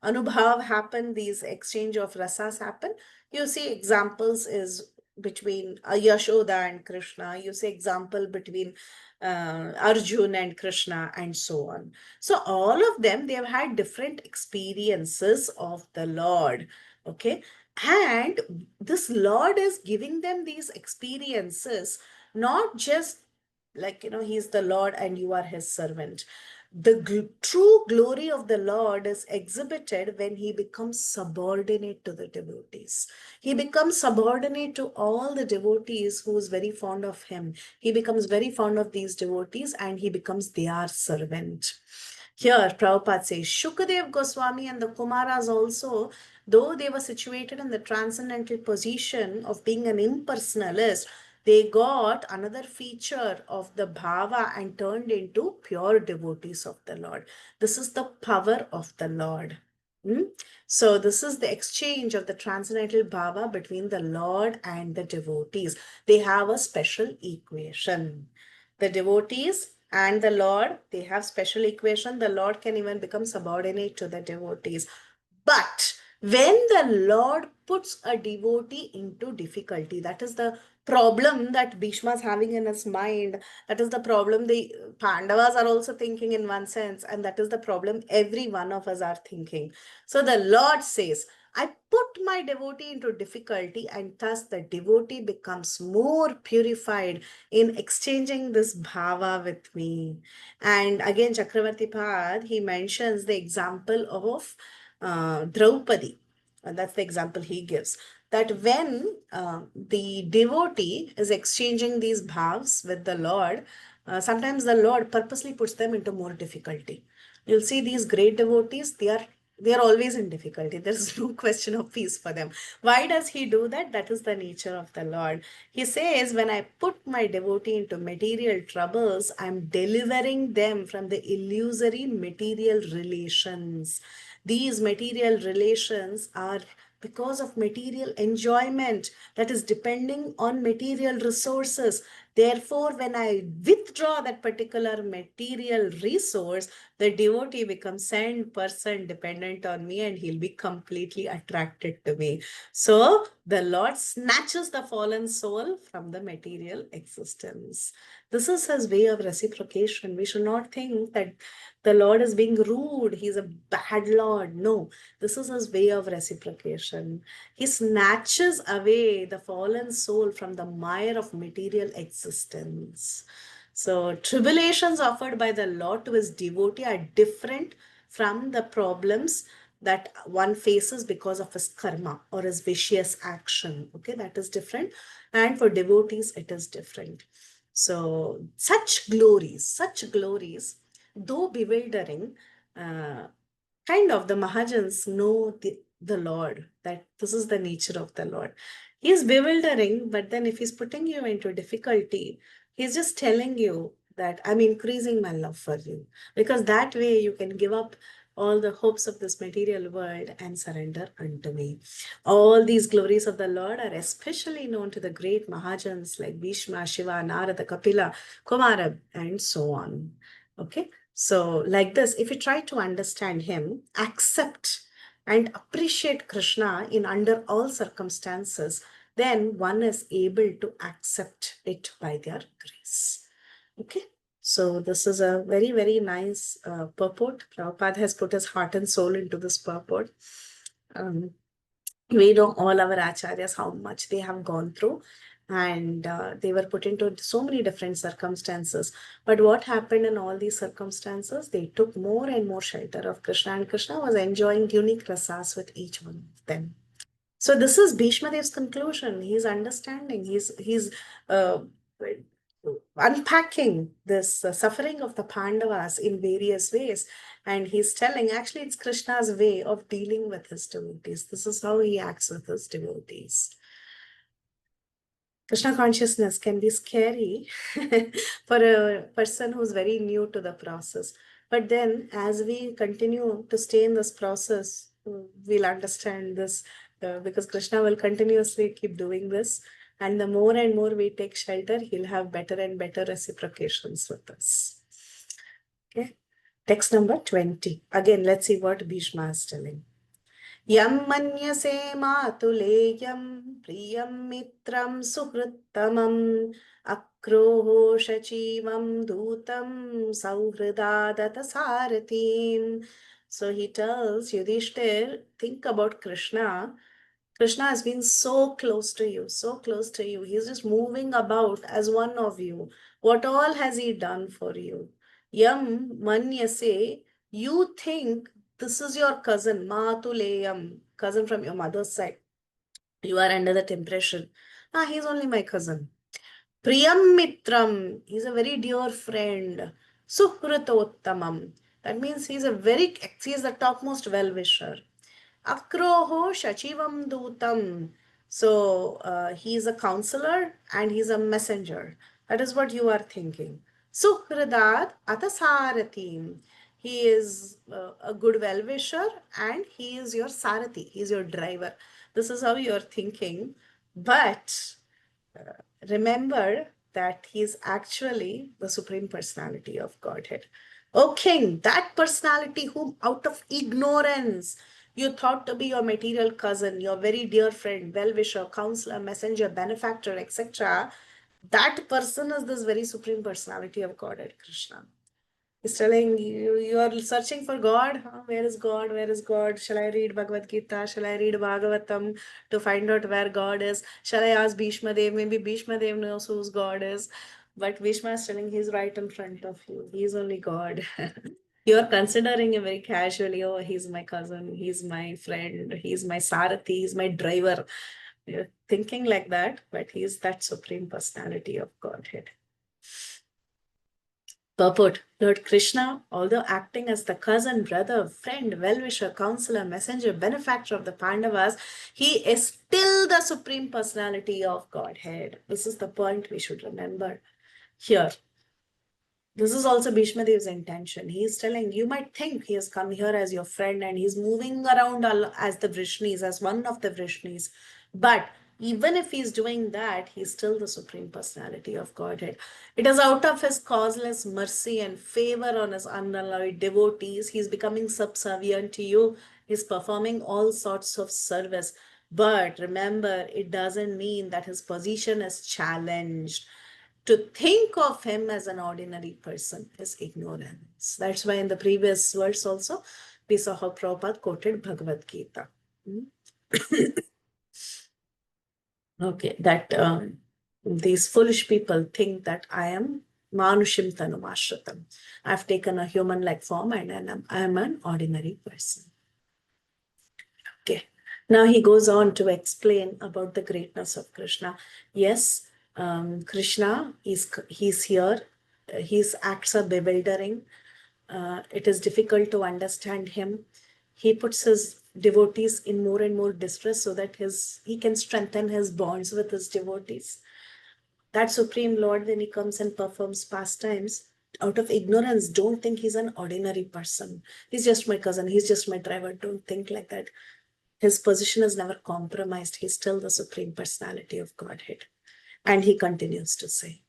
anubhav happen, these exchange of rasas happen? You see examples is between Yashoda and Krishna. You see example between Arjun and Krishna, and so on. So all of them, they have had different experiences of the Lord. Okay, and this Lord is giving them these experiences, not just like, he's the Lord and you are his servant. The true glory of the Lord is exhibited when he becomes subordinate to the devotees. He becomes subordinate to all the devotees who is very fond of him. He becomes very fond of these devotees and he becomes their servant. Here, Prabhupada says, Shukadev Goswami and the Kumaras also, though they were situated in the transcendental position of being an impersonalist, they got another feature of the bhava and turned into pure devotees of the Lord. This is the power of the Lord. So this is the exchange of the transcendental bhava between the Lord and the devotees. They have a special equation. The devotees and the Lord, they have special equation. The Lord can even become subordinate to the devotees. But when the Lord puts a devotee into difficulty, that is the problem that Bhishma is having in his mind. That is the problem the Pandavas are also thinking in one sense, and that is the problem every one of us are thinking. So the Lord says, I put my devotee into difficulty, and thus the devotee becomes more purified in exchanging this bhava with me. And again, Chakravarti Pad, he mentions the example of Draupadi. And that's the example he gives. That when the devotee is exchanging these bhavs with the Lord, sometimes the Lord purposely puts them into more difficulty. You'll see these great devotees, they are always in difficulty. There is no question of peace for them. Why does he do that? That is the nature of the Lord. He says, when I put my devotee into material troubles, I'm delivering them from the illusory material relations. These material relations are because of material enjoyment that is depending on material resources. Therefore, when I withdraw that particular material resource, the devotee becomes 100% dependent on me and he'll be completely attracted to me. So the Lord snatches the fallen soul from the material existence. This is his way of reciprocation. We should not think that the Lord is being rude, he's a bad Lord. No, this is his way of reciprocation. He snatches away the fallen soul from the mire of material existence. So tribulations offered by the Lord to his devotee are different from the problems that one faces because of his karma or his vicious action. Okay, that is different. And for devotees, it is different. So such glories, though bewildering, kind of the Mahajans know the Lord, that this is the nature of the Lord. He is bewildering, but then if he's putting you into difficulty, he's just telling you that I'm increasing my love for you, because that way you can give up all the hopes of this material world and surrender unto me. All these glories of the Lord are especially known to the great Mahajans like Bhishma, Shiva, Narada, Kapila, Kumara, and so on. Okay, so like this, if you try to understand him, accept and appreciate Krishna in under all circumstances, then one is able to accept it by their grace. Okay, So this is a very, very nice purport. Prabhupada has put his heart and soul into this purport. We know all our acharyas how much they have gone through, and they were put into so many different circumstances. But what happened in all these circumstances? They took more and more shelter of Krishna, and Krishna was enjoying unique rasas with each one of them. So this is Bhishma Dev's conclusion. He's understanding. He's uh, unpacking this suffering of the Pandavas in various ways, and he's telling actually it's Krishna's way of dealing with his devotees. This is how he acts with his devotees. Krishna consciousness can be scary for a person who's very new to the process. But then, as we continue to stay in this process, we'll understand this because Krishna will continuously keep doing this. And the more and more we take shelter, he'll have better and better reciprocations with us. Okay. Text number 20. Again, let's see what Bhishma is telling. Yam manyase matuleyam priyam mitram suhrittamam akroho shachivam dutam sauhridadata sarathim. So he tells Yudhishthir, think about Krishna. Krishna has been so close to you, so close to you. He's just moving about as one of you. What all has he done for you? Yam manyase, you think this is your cousin, Matuleyam, cousin from your mother's side. You are under that impression. He's only my cousin. Priyam Mitram, he's a very dear friend. Suhritottamam, that means he's the topmost well-wisher. Akroho Shachivam Dutam. So he's a counselor and he's a messenger. That is what you are thinking. Suhridad Atasaratim. He is a good well-wisher and he is your Sarathi. He is your driver. This is how you are thinking. But remember that he is actually the Supreme Personality of Godhead. O King, that personality whom out of ignorance you thought to be your material cousin, your very dear friend, well-wisher, counselor, messenger, benefactor, etc., that person is this very Supreme Personality of Godhead, Krishna. He's telling you, you are searching for God. Where is God? Where is God? Shall I read Bhagavad Gita? Shall I read Bhagavatam to find out where God is? Shall I ask Bhishma Dev? Maybe Bhishma Dev knows whose God is. But Bhishma is telling he's right in front of you. He's only God. You are considering him very casually. Oh, he's my cousin. He's my friend. He's my Sarathi. He's my driver. You're thinking like that, but he's that Supreme Personality of Godhead. Purport: Lord Krishna, although acting as the cousin, brother, friend, well-wisher, counselor, messenger, benefactor of the Pandavas, he is still the Supreme Personality of Godhead. This is the point we should remember here. This is also Bhishma Dev's intention. He is telling, you might think he has come here as your friend and he's moving around as the Vrishnis, as one of the Vrishnis. But even if he's doing that, he's still the Supreme Personality of Godhead. It is out of his causeless mercy and favor on his unalloyed devotees. He's becoming subservient to you. He's performing all sorts of service. But remember, it doesn't mean that his position is challenged. To think of him as an ordinary person is ignorance. That's why in the previous verse also, we saw how Prabhupada quoted Bhagavad Gita. Okay, that these foolish people think that I am Manushim Tanumashratam. I've taken a human-like form and I am an ordinary person. Okay, now he goes on to explain about the greatness of Krishna. Yes, Krishna, he's here. His acts are bewildering. It is difficult to understand him. He puts his devotees in more and more distress so that he can strengthen his bonds with his devotees. That Supreme Lord, when he comes and performs pastimes, out of ignorance, don't think he's an ordinary person. He's just my cousin. He's just my driver. Don't think like that. His position is never compromised. He's still the Supreme Personality of Godhead. And he continues to say,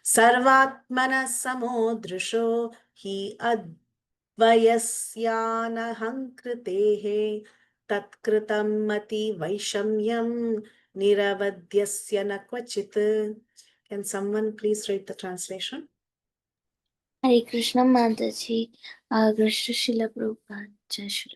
Sarvatmana samodrisho hi advayasyanahangkritehe tatkritam mati vaishamyam niravadhyasya na kvachit. Can someone please read the translation? Hare Krishna Mataji, Krishna Srila Prabhupada, Jai Shri.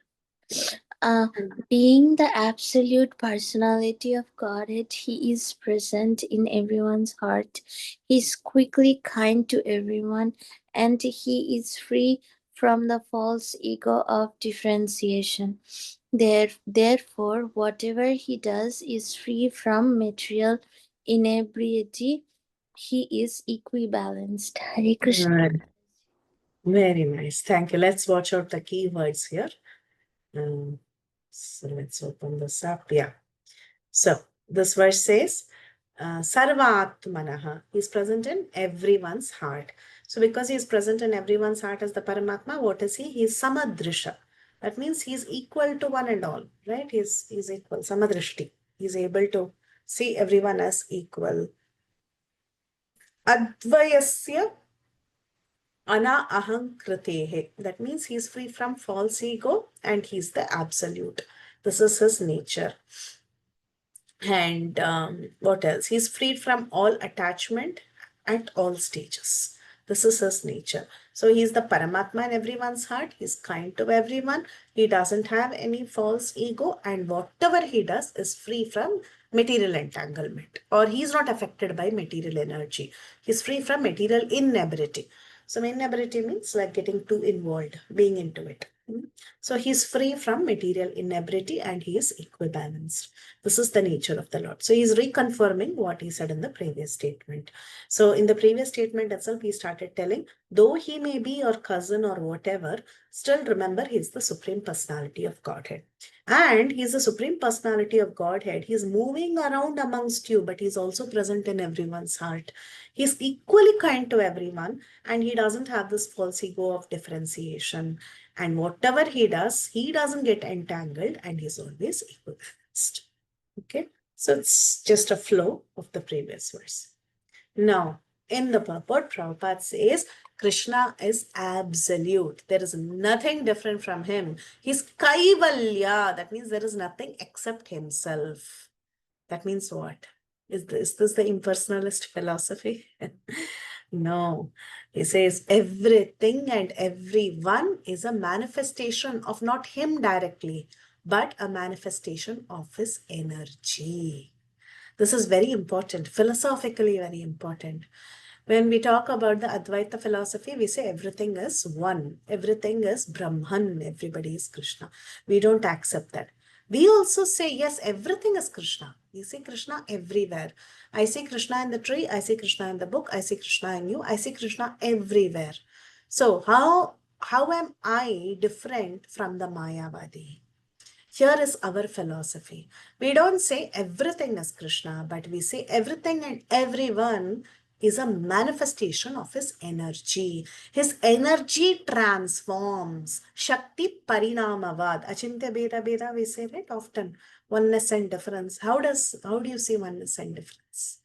Being the absolute personality of Godhead, He is present in everyone's heart. He is quickly kind to everyone, and He is free from the false ego of differentiation. Therefore, whatever He does is free from material inebriety. He is equibalanced. Hare Krishna. Very nice. Thank you. Let's watch out the keywords here. So let's open this up. Yeah. So this verse says, Sarvatmanaha. He is present in everyone's heart. So because he is present in everyone's heart as the Paramatma, what is he? He is Samadrisha. That means he is equal to one and all, right? He is equal. Samadrishti. He is able to see everyone as equal. Advayasya Ana ahankritehe. That means he is free from false ego and he is the absolute. This is his nature. And what else? He's freed from all attachment at all stages. This is his nature. So he's the Paramatma in everyone's heart. He's kind to everyone. He doesn't have any false ego. And whatever he does is free from material entanglement. Or he's not affected by material energy. He's free from material inebriety. So inebriety means like getting too involved, being into it. So he is free from material inebriety and he is equibalanced. This is the nature of the Lord. So he is reconfirming what he said in the previous statement. So in the previous statement itself, he started telling, though he may be your cousin or whatever, still remember he is the Supreme Personality of Godhead. And he is the Supreme Personality of Godhead. He is moving around amongst you, but he is also present in everyone's heart. He is equally kind to everyone and he doesn't have this false ego of differentiation. And whatever he does, he doesn't get entangled and he's always equibalanced. Okay, so it's just a flow of the previous verse. Now, in the purport, Prabhupada says, Krishna is absolute. There is nothing different from him. He's Kaivalya. That means there is nothing except himself. That means what? Is this the impersonalist philosophy? No. He says everything and everyone is a manifestation of not him directly, but a manifestation of his energy. This is very important, philosophically very important. When we talk about the Advaita philosophy, we say everything is one. Everything is Brahman. Everybody is Krishna. We don't accept that. We also say, yes, everything is Krishna. We see Krishna everywhere. I see Krishna in the tree. I see Krishna in the book. I see Krishna in you. I see Krishna everywhere. So how am I different from the Mayavadi? Here is our philosophy. We don't say everything is Krishna, but we say everything and everyone is a manifestation of his energy. His energy transforms. Shakti Parinamavad. Achintya Beda Beda, we say it often. Oneness and difference. How do you see oneness and difference?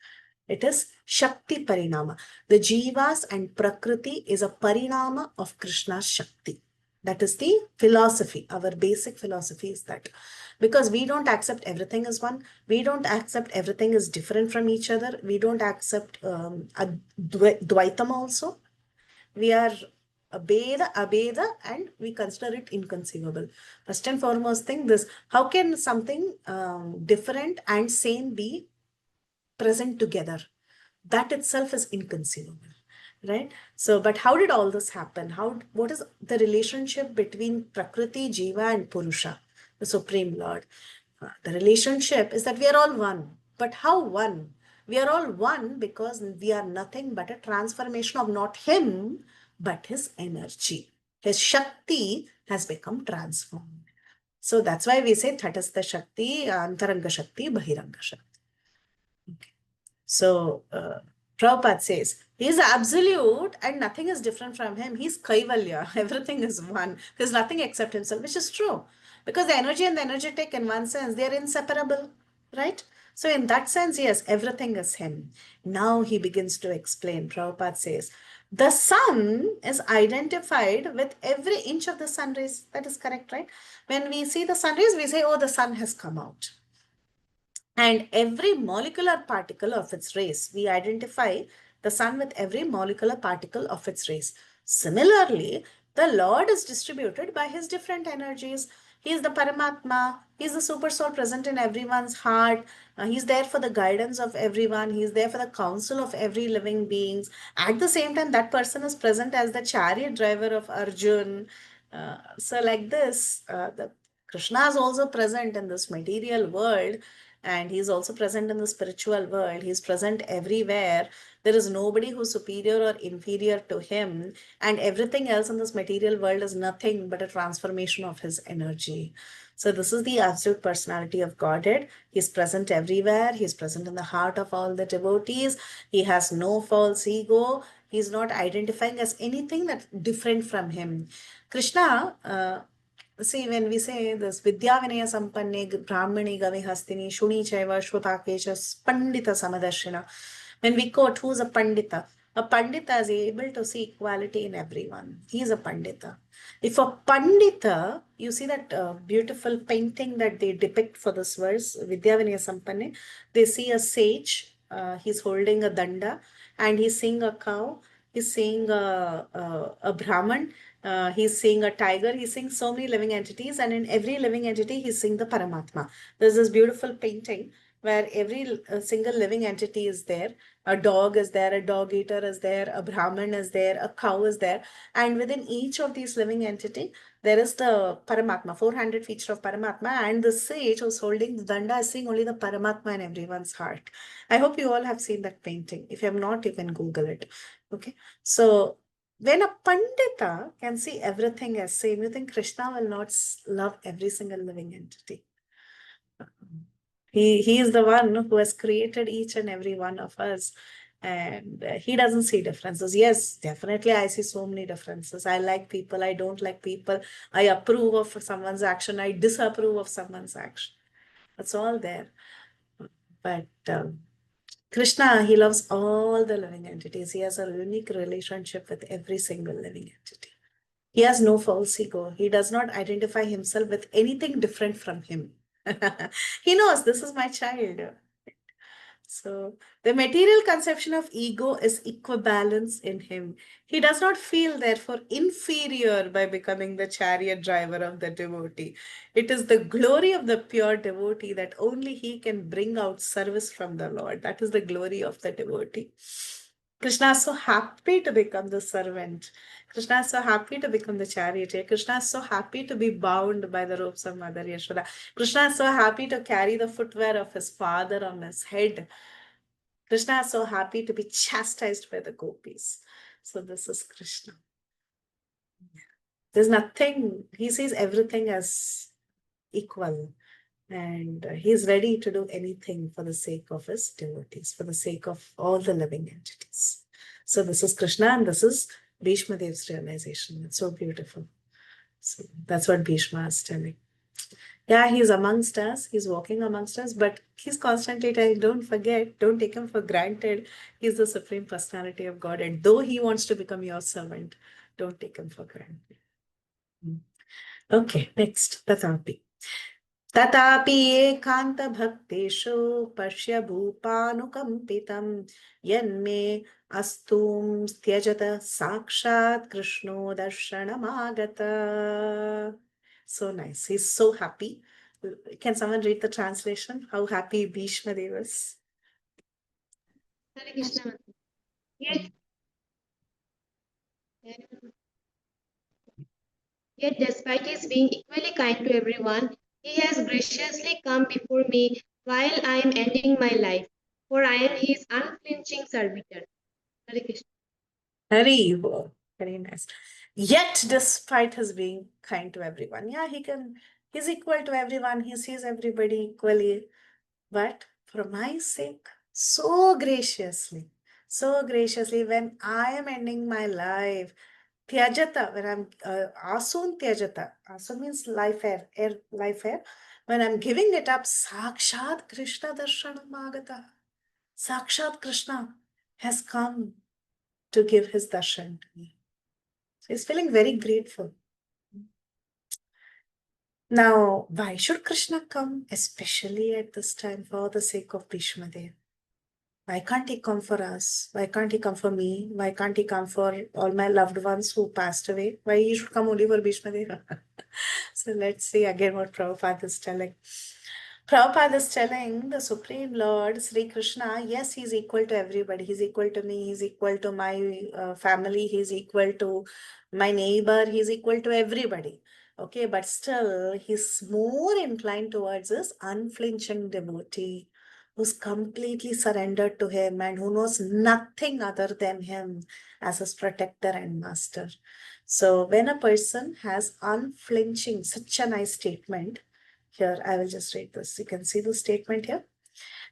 It is Shakti Parinama. The Jivas and Prakriti is a Parinama of Krishna's Shakti. That is the philosophy. Our basic philosophy is that. Because we don't accept everything as one. We don't accept everything is different from each other. We don't accept Dvaitam also. We are Abeda, and we consider it inconceivable. First and foremost thing, this, how can something different and same be present together? That itself is inconceivable. Right? So, but how did all this happen? What is the relationship between Prakriti, Jiva, and Purusha, the Supreme Lord? The relationship is that we are all one. But how one? We are all one because we are nothing but a transformation of not him, but his energy. His Shakti has become transformed. So that's why we say Tatastha Shakti, Antaranga Shakti, Bahiranga Shakti. Okay. So, Prabhupada says, he is absolute and nothing is different from him. He's Kaivalya. Everything is one. There's nothing except himself, which is true. Because the energy and the energetic, in one sense, they are inseparable, right? So in that sense, yes, everything is him. Now he begins to explain. Prabhupada says, the sun is identified with every inch of the sun rays. That is correct, right? When we see the sun rays, we say, oh, the sun has come out. And every molecular particle of its rays, we identify the sun with every molecular particle of its rays. Similarly, the Lord is distributed by his different energies. He is the Paramatma. He is the super soul present in everyone's heart. He's there for the guidance of everyone. He's there for the counsel of every living beings. At the same time, that person is present as the chariot driver of Arjun. So like this, the Krishna is also present in this material world, and he's also present in the spiritual world. He's present everywhere. There is nobody who's superior or inferior to him, and everything else in this material world is nothing but a transformation of his energy. So this is the absolute personality of Godhead. He's present everywhere. He's present in the heart of all the devotees. He has no false ego. He's not identifying as anything that's different from him. Krishna, see, when we say this Vidya Vinaya Sampanne Brahmani Gavi Hastini Shuni Chaiva Shrutakesha Pandita Samadarshina, when we quote who's a Pandita is able to see equality in everyone. He is a Pandita. If a Pandita, you see that beautiful painting that they depict for this verse, Vidya Vinaya Sampanne, they see a sage, he's holding a danda, and he's seeing a cow, he's seeing a Brahman, he's seeing a tiger, he's seeing so many living entities, and in every living entity, he's seeing the Paramatma. There's this beautiful painting where every single living entity is there. A dog is there, a dog eater is there, a Brahman is there, a cow is there, and within each of these living entity, there is the Paramatma, 400 feature of Paramatma, and the sage who's holding the danda is seeing only the Paramatma in everyone's heart. I hope you all have seen that painting. If you have not, you can Google it. Okay, so when a Pandita can see everything as same, you think Krishna will not love every single living entity? He is the one who has created each and every one of us, and he doesn't see differences. Yes, definitely I see so many differences. I like people, I don't like people, I approve of someone's action, I disapprove of someone's action. That's all there. But Krishna, he loves all the living entities. He has a unique relationship with every single living entity. He has no false ego. He does not identify himself with anything different from him. He knows this is my child. So the material conception of ego is equivalence in him. He does not feel therefore inferior by becoming the chariot driver of the devotee. It is the glory of the pure devotee that only he can bring out service from the Lord. That is the glory of the devotee. Krishna is so happy to become the servant. Krishna is so happy to become the charioteer. Krishna is so happy to be bound by the ropes of Mother Yashoda. Krishna is so happy to carry the footwear of his father on his head. Krishna is so happy to be chastised by the gopis. So this is Krishna. There's nothing, he sees everything as equal, and he's ready to do anything for the sake of his devotees, for the sake of all the living entities. So this is Krishna, and this is Bhishma Dev's realization. It's so beautiful. So that's what Bhishma is telling. Yeah, he's amongst us, he's walking amongst us, but he's constantly telling, don't forget, don't take him for granted. He's the Supreme Personality of God, and though he wants to become your servant, don't take him for granted. Okay, next, Tatapi. Tatapi ekanta bhakteshu pashya bhupanukampitam yanme astum tyajata sakshat krishno darshanamagata. So nice. He's so happy. Can someone read the translation? How happy Bhishma Dev is. Hare Krishna. Yet, yet, despite his being equally kind to everyone, he has graciously come before me while I am ending my life, for I am his unflinching servitor. Hare Krishna. Very nice. Yet, despite his being kind to everyone, yeah, he's equal to everyone, he sees everybody equally. But for my sake, so graciously, when I am ending my life, Tyajata, when I'm Asun Tyajata, Asun means life air, when I'm giving it up, Sakshat Krishna Darshanam Agata. Sakshat Krishna has come to give his darshan to me. So he's feeling very grateful. Now, why should Krishna come, especially at this time, for the sake of Bhishma Dev? Why can't he come for us? Why can't he come for me? Why can't he come for all my loved ones who passed away? Why he should come only for Bhishma Deva? So let's see again what Prabhupada is telling. Prabhupada is telling the Supreme Lord, Sri Krishna, yes, he's equal to everybody. He's equal to me. He's equal to my family. He's equal to my neighbor. He's equal to everybody. Okay, but still, he's more inclined towards his unflinching devotee who's completely surrendered to him and who knows nothing other than him as his protector and master. So when a person has unflinching, such a nice statement, here I will just read this. You can see the statement here.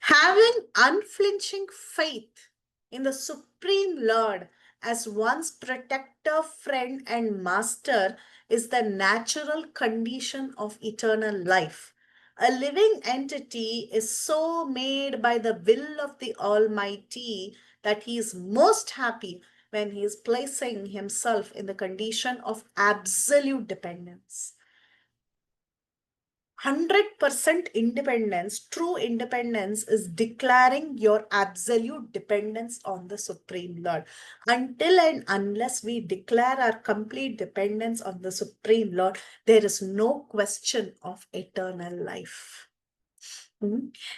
Having unflinching faith in the Supreme Lord as one's protector, friend, and master is the natural condition of eternal life. A living entity is so made by the will of the Almighty that he is most happy when he is placing himself in the condition of absolute dependence. 100% independence, true independence is declaring your absolute dependence on the Supreme Lord. Until and unless we declare our complete dependence on the Supreme Lord, there is no question of eternal life.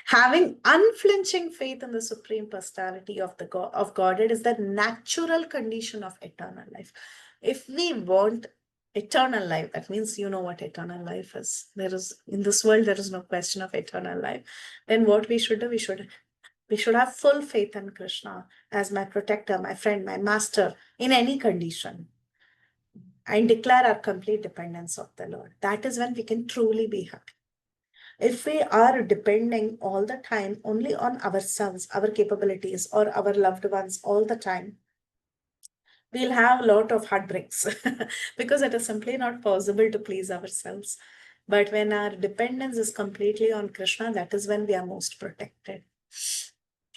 Having unflinching faith in the Supreme Personality of the Godhead is the natural condition of eternal life. If we want eternal life, that means you know what eternal life is. There is, in this world, there is no question of eternal life. Then what we should do, we should have full faith in Krishna as my protector, my friend, my master in any condition, and declare our complete dependence of the Lord. That is when we can truly be happy. If we are depending all the time only on ourselves, our capabilities, or our loved ones all the time, we'll have a lot of heartbreaks because it is simply not possible to please ourselves. But when our dependence is completely on Krishna, that is when we are most protected.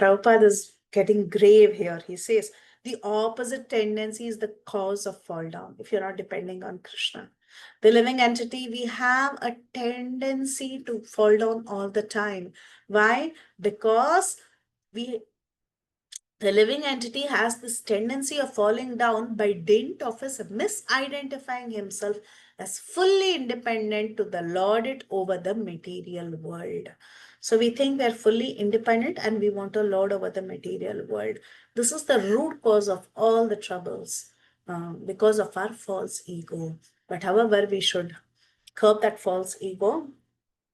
Prabhupada is getting grave here. He says, the opposite tendency is the cause of fall down if you're not depending on Krishna. The living entity, we have a tendency to fall down all the time. Why? Because the living entity has this tendency of falling down by dint of his misidentifying himself as fully independent to the lord it over the material world. So we think we're fully independent and we want to lord over the material world. This is the root cause of all the troubles because of our false ego. But however, we should curb that false ego,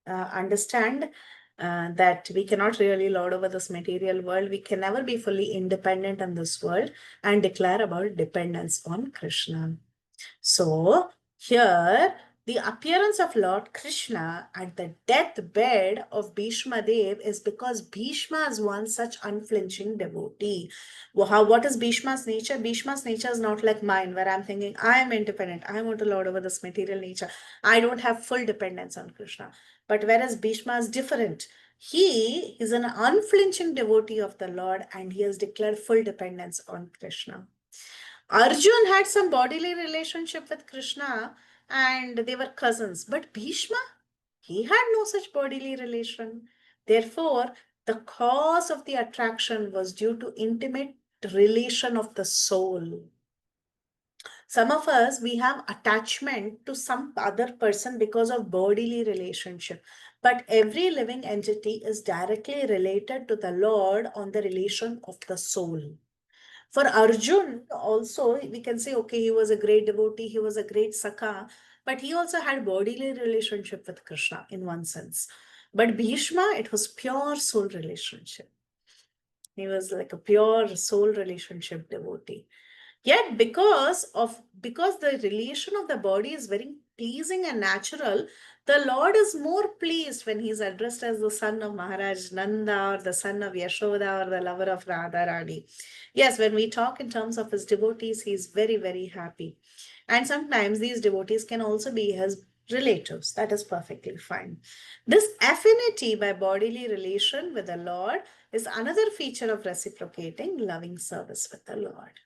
understand that we cannot really lord over this material world. We can never be fully independent in this world, and declare about dependence on Krishna. So here, the appearance of Lord Krishna at the deathbed of Bhishma Dev is because Bhishma is one such unflinching devotee. What is Bhishma's nature? Bhishma's nature is not like mine, where I'm thinking, I am independent, I want to lord over this material nature. I don't have full dependence on Krishna. But whereas Bhishma is different, he is an unflinching devotee of the Lord and he has declared full dependence on Krishna. Arjun had some bodily relationship with Krishna and they were cousins, but Bhishma, he had no such bodily relation. Therefore, the cause of the attraction was due to intimate relation of the soul. Some of us, we have attachment to some other person because of bodily relationship. But every living entity is directly related to the Lord on the relation of the soul. For Arjun also, we can say, okay, he was a great devotee, he was a great Sakha, but he also had bodily relationship with Krishna in one sense. But Bhishma, it was pure soul relationship. He was like a pure soul relationship devotee. Yet because the relation of the body is very pleasing and natural, the Lord is more pleased when he is addressed as the son of Maharaj Nanda, or the son of Yashoda, or the lover of Radharani. Yes, when we talk in terms of his devotees, he is very, very happy. And sometimes these devotees can also be his relatives. That is perfectly fine. This affinity by bodily relation with the Lord is another feature of reciprocating loving service with the Lord.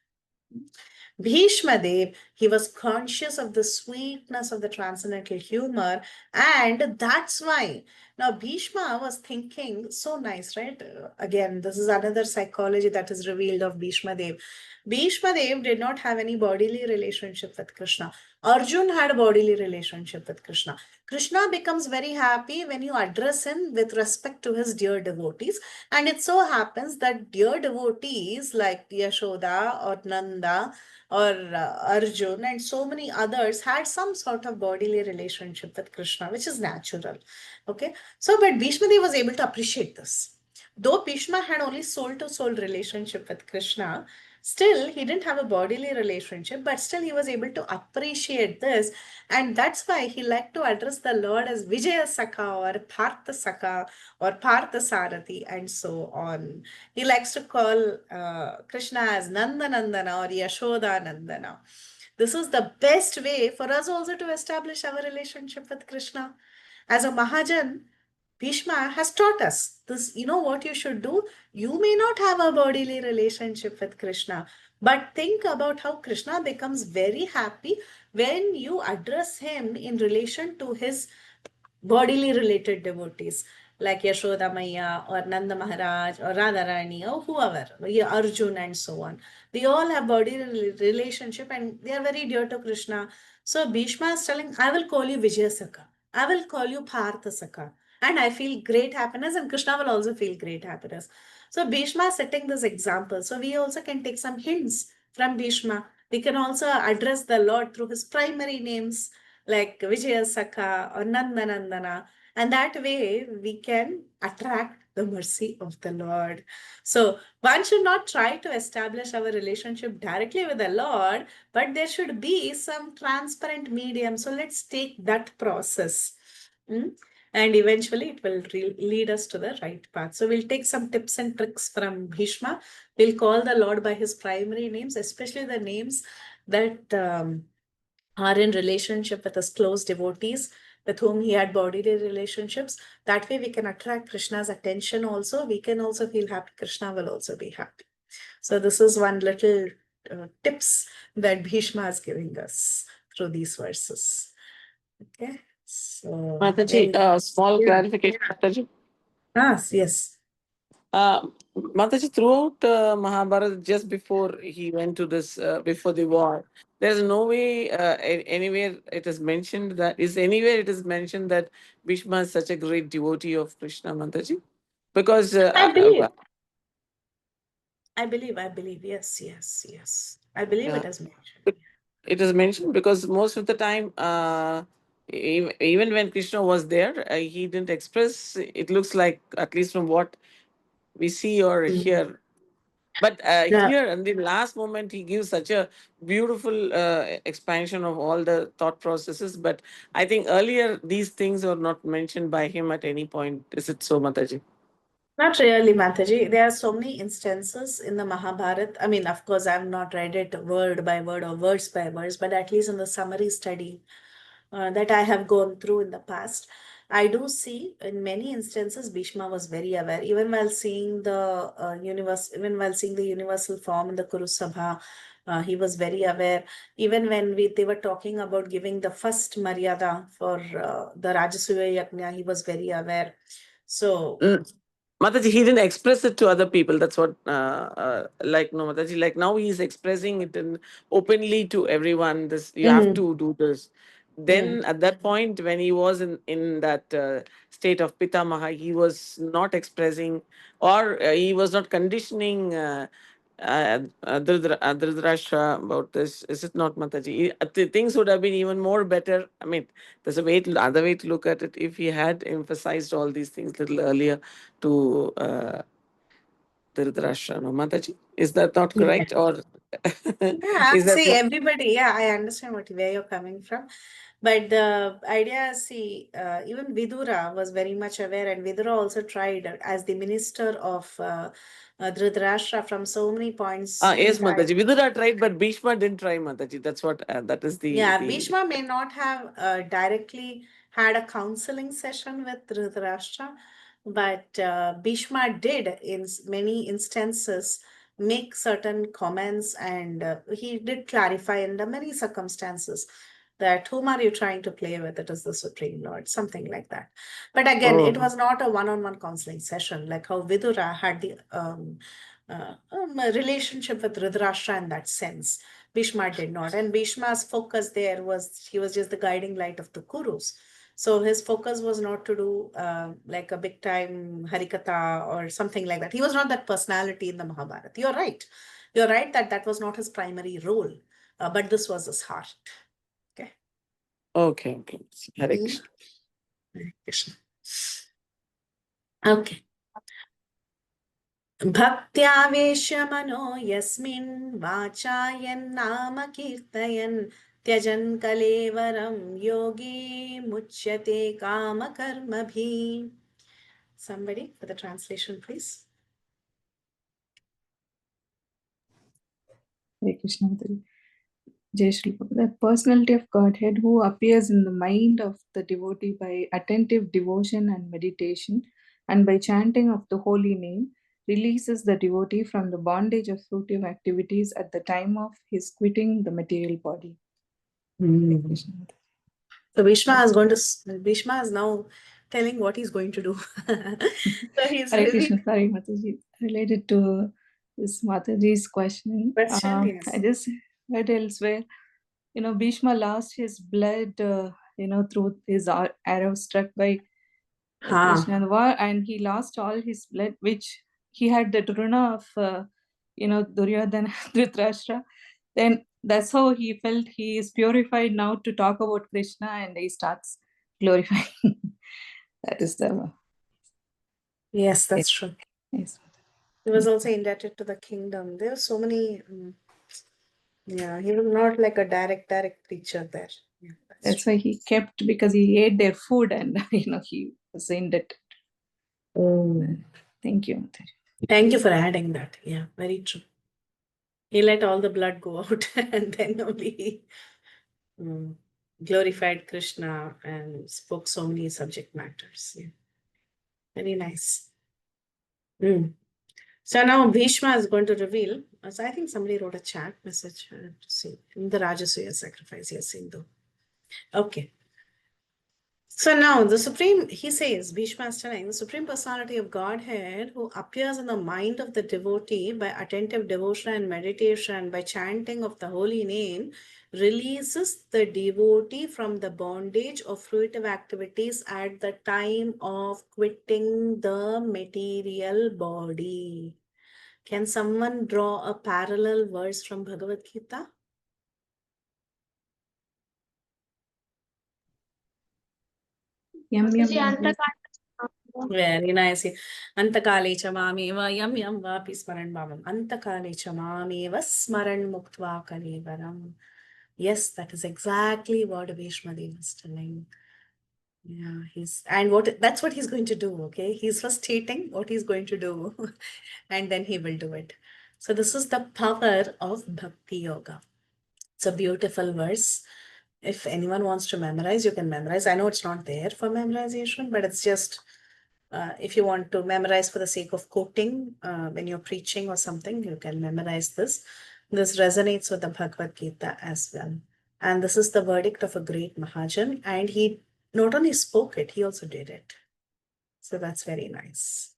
Bhishma Dev, he was conscious of the sweetness of the transcendental humor, and that's why. Now, Bhishma was thinking, so nice, right? Again, this is another psychology that is revealed of Bhishma Dev. Bhishma Dev did not have any bodily relationship with Krishna. Arjun had a bodily relationship with Krishna. Krishna becomes very happy when you address him with respect to his dear devotees. And it so happens that dear devotees like Yashoda or Nanda or Arjun and so many others had some sort of bodily relationship with Krishna, which is natural. Okay. So, but Bhishma Dev was able to appreciate this. Though Bhishma had only soul to soul relationship with Krishna, still he didn't have a bodily relationship, but still he was able to appreciate this. And that's why he liked to address the Lord as Vijaya Sakha or Partha Sakha or Partha Sarathi and so on. He likes to call Krishna as Nanda Nandana or Yashoda Nandana. This is the best way for us also to establish our relationship with Krishna. As a Mahajan, Bhishma has taught us this. You know what you should do? You may not have a bodily relationship with Krishna, but think about how Krishna becomes very happy when you address him in relation to his bodily related devotees like Yashoda Maya or Nanda Maharaj or Radharani or whoever, Arjun and so on. They all have body relationship and they are very dear to Krishna. So Bhishma is telling, I will call you Vijaya Sakha. I will call you Partha Sakha. And I feel great happiness, and Krishna will also feel great happiness. So Bhishma is setting this example. So we also can take some hints from Bhishma. We can also address the Lord through his primary names like Vijaya Sakha or Nanda Nandana. And that way we can attract the mercy of the Lord. So one should not try to establish our relationship directly with the Lord, but there should be some transparent medium. So let's take that process. And eventually it will lead us to the right path. So we'll take some tips and tricks from Bhishma. We'll call the Lord by his primary names, especially the names that are in relationship with his close devotees with whom he had bodily relationships. That way we can attract Krishna's attention also. We can also feel happy. Krishna will also be happy. So this is one little tips that Bhishma is giving us through these verses. Okay. So Mataji, small yeah. clarification, Mataji. Yes. Mataji, throughout Mahabharata, just before he went to this, before the war, there's no way anywhere it is mentioned that Bhishma is such a great devotee of Krishna, Mataji, because I believe. Yes. I believe it is mentioned. it is mentioned because most of the time, even when Krishna was there, he didn't express. It looks like, at least from what we see or hear. But Yeah. here, in the last moment, he gives such a beautiful expansion of all the thought processes. But I think earlier, these things were not mentioned by him at any point. Is it so, Mataji? Not really, Mataji. There are so many instances in the Mahabharata. I mean, of course, I've not read it word by word or verse by verse, but at least in the summary study that I have gone through in the past, I do see in many instances Bhishma was very aware. Even while seeing the universal form in the Kuru Sabha, he was very aware. Even when they were talking about giving the first Maryada for the Rajasuya Yajna, he was very aware. So Mataji, he didn't express it to other people. That's what, like, no, Mataji, like now he's expressing it openly to everyone. This, you have to do this. Then at that point, when he was in that state of Pitamaha, he was not expressing, or he was not conditioning Dhritarashtra about this. Is it not, Mataji? The things would have been even more better. I mean, there's a other way to look at it. If he had emphasized all these things a little earlier to Dhritarashtra, no, Mataji? Is that not correct? Or yeah, is that see, everybody, yeah, I understand where you're coming from. But the idea, see, even Vidura was very much aware, and Vidura also tried as the minister of Dhritarashtra from so many points. yes, In fact, Mataji. Vidura tried, but Bhishma didn't try, Mataji. That's what, that is yeah, the. Bhishma may not have directly had a counseling session with Dhritarashtra, but Bhishma did in many instances make certain comments, and he did clarify in the many circumstances that whom are you trying to play with? It is the Supreme Lord, something like that. But again, it was not a one-on-one counseling session like how Vidura had the a relationship with Dhritarashtra in that sense. Bhishma did not. And Bhishma's focus there was, he was just the guiding light of the Kurus. So his focus was not to do like a big time Harikatha or something like that. He was not that personality in the Mahabharata. You're right. You're right that that was not his primary role, but this was his heart. Okay. Okay. Hare Krishna. Hare Krishna. Okay. भक्त्यावेश्य मनो यस्मिन् वाचायन्नाम कीर्तयन् त्यजन् कलेवरं योगी मुच्यते कामकर्मभिः. Somebody for the translation, please. Hare Krishna. Mataji. Jai Shri Prabhupada. The personality of Godhead who appears in the mind of the devotee by attentive devotion and meditation and by chanting of the holy name releases the devotee from the bondage of fruitive activities at the time of his quitting the material body. Hare Krishna. Mataji. So Bhishma is now telling what he's going to do. So he's Hare really Krishna. Sorry, Mataji. Related to this Mataji's question, yes. I just read elsewhere. Bhishma lost his blood, through his arrow struck by Krishna in the war, and he lost all his blood, which he had the Druna of, Duryodhana, Dhritarashtra. Then that's how he felt he is purified now to talk about Krishna, and he starts glorifying. That is the. Yes, that's true. Yes. He was also indebted to the kingdom. There were so many. Yeah, he was not like a direct preacher there. Yeah, that's why he kept, because he ate their food, and he was indebted. Thank you. Thank you for adding that. Yeah, very true. He let all the blood go out and then only he glorified Krishna and spoke so many subject matters. Yeah. Very nice. So now Bhishma is going to reveal. So I think somebody wrote a chat message to see in the Rajasuya sacrifice. Yes, Sindhu. Okay. So now the Supreme, he says, Bhishma is telling, the Supreme Personality of Godhead who appears in the mind of the devotee by attentive devotion and meditation, by chanting of the holy name, releases the devotee from the bondage of fruitive activities at the time of quitting the material body. Can someone draw a parallel verse from Bhagavad Gita? Very nice. Antakale cha mameva yam yam vapi smaran bhavam. Antakale cha mameva smaran muktva kalevaram. Yes, that is exactly what Bhishmadev is telling. Yeah, that's what he's going to do. Okay, he's first stating what he's going to do, and then he will do it. So this is the power of Bhakti Yoga. It's a beautiful verse. If anyone wants to memorize, you can memorize. I know it's not there for memorization, but it's just if you want to memorize for the sake of quoting when you're preaching or something, you can memorize this. This resonates with the Bhagavad Gita as well. And this is the verdict of a great Mahajan. And he not only spoke it, he also did it. So that's very nice.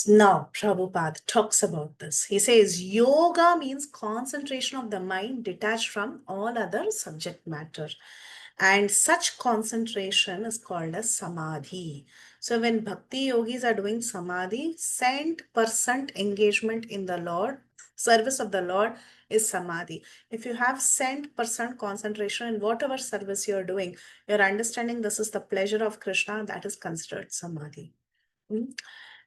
Now, Prabhupada talks about this. He says, yoga means concentration of the mind detached from all other subject matter. And such concentration is called as samadhi. So when bhakti yogis are doing samadhi, 100% engagement in the Lord, service of the Lord is samadhi. If you have 100% concentration in whatever service you're doing, you're understanding this is the pleasure of Krishna, that is considered samadhi.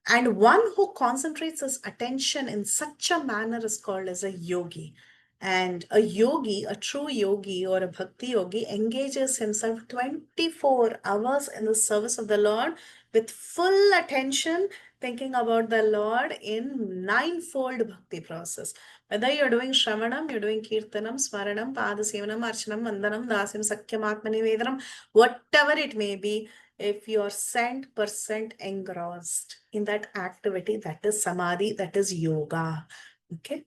And one who concentrates his attention in such a manner is called as a yogi. And a yogi, a true yogi or a bhakti yogi, engages himself 24 hours in the service of the Lord with full attention, thinking about the Lord in ninefold bhakti process. Whether you're doing Shravanam, you're doing Kirtanam, Smaranam, Padasevanam, Archanam, Vandanam, Dasim, Sakyam, Atmanivedanam, whatever it may be, if you're 100% engrossed in that activity, that is samadhi, that is yoga. Okay.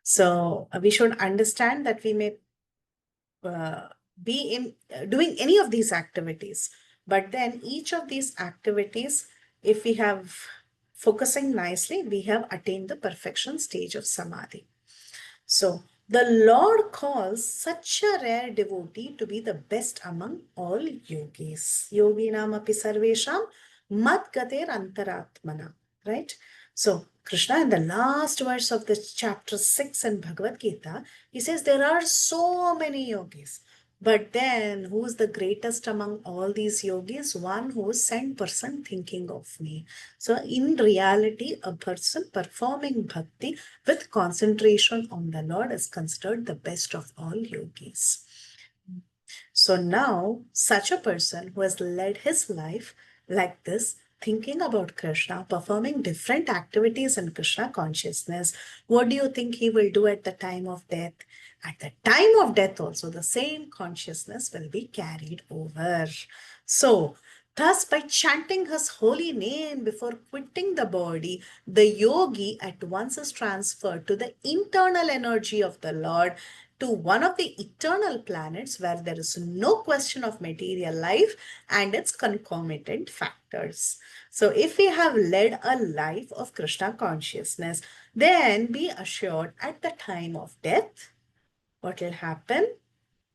So we should understand that we may be in doing any of these activities, but then each of these activities, if we have focusing nicely, we have attained the perfection stage of samadhi. So the Lord calls such a rare devotee to be the best among all yogis. Yoginam api sarvesham mat gater antaratmana. Right? So Krishna, in the last verse of the chapter 6 in Bhagavad Gita, he says there are so many yogis. But then, who is the greatest among all these yogis? One who is 100% thinking of me. So, in reality, a person performing bhakti with concentration on the Lord is considered the best of all yogis. So now, such a person who has led his life like this, thinking about Krishna, performing different activities in Krishna consciousness, what do you think he will do at the time of death? At the time of death also, the same consciousness will be carried over. So, thus, by chanting his holy name before quitting the body, the yogi at once is transferred to the internal energy of the Lord, to one of the eternal planets where there is no question of material life and its concomitant factors. So if we have led a life of Krishna consciousness, then be assured at the time of death, what will happen?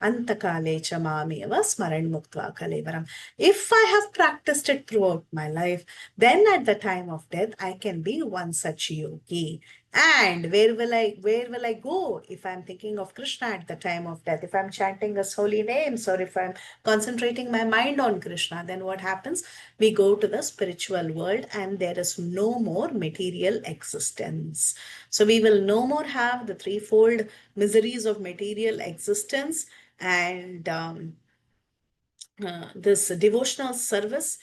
Antakale chamameva smaran muktva kalevaram. If I have practiced it throughout my life, then at the time of death, I can be one such yogi. And where will I go if I'm thinking of Krishna at the time of death? If I'm chanting his holy names or if I'm concentrating my mind on Krishna, then what happens? We go to the spiritual world and there is no more material existence. So we will no more have the threefold miseries of material existence, and this devotional service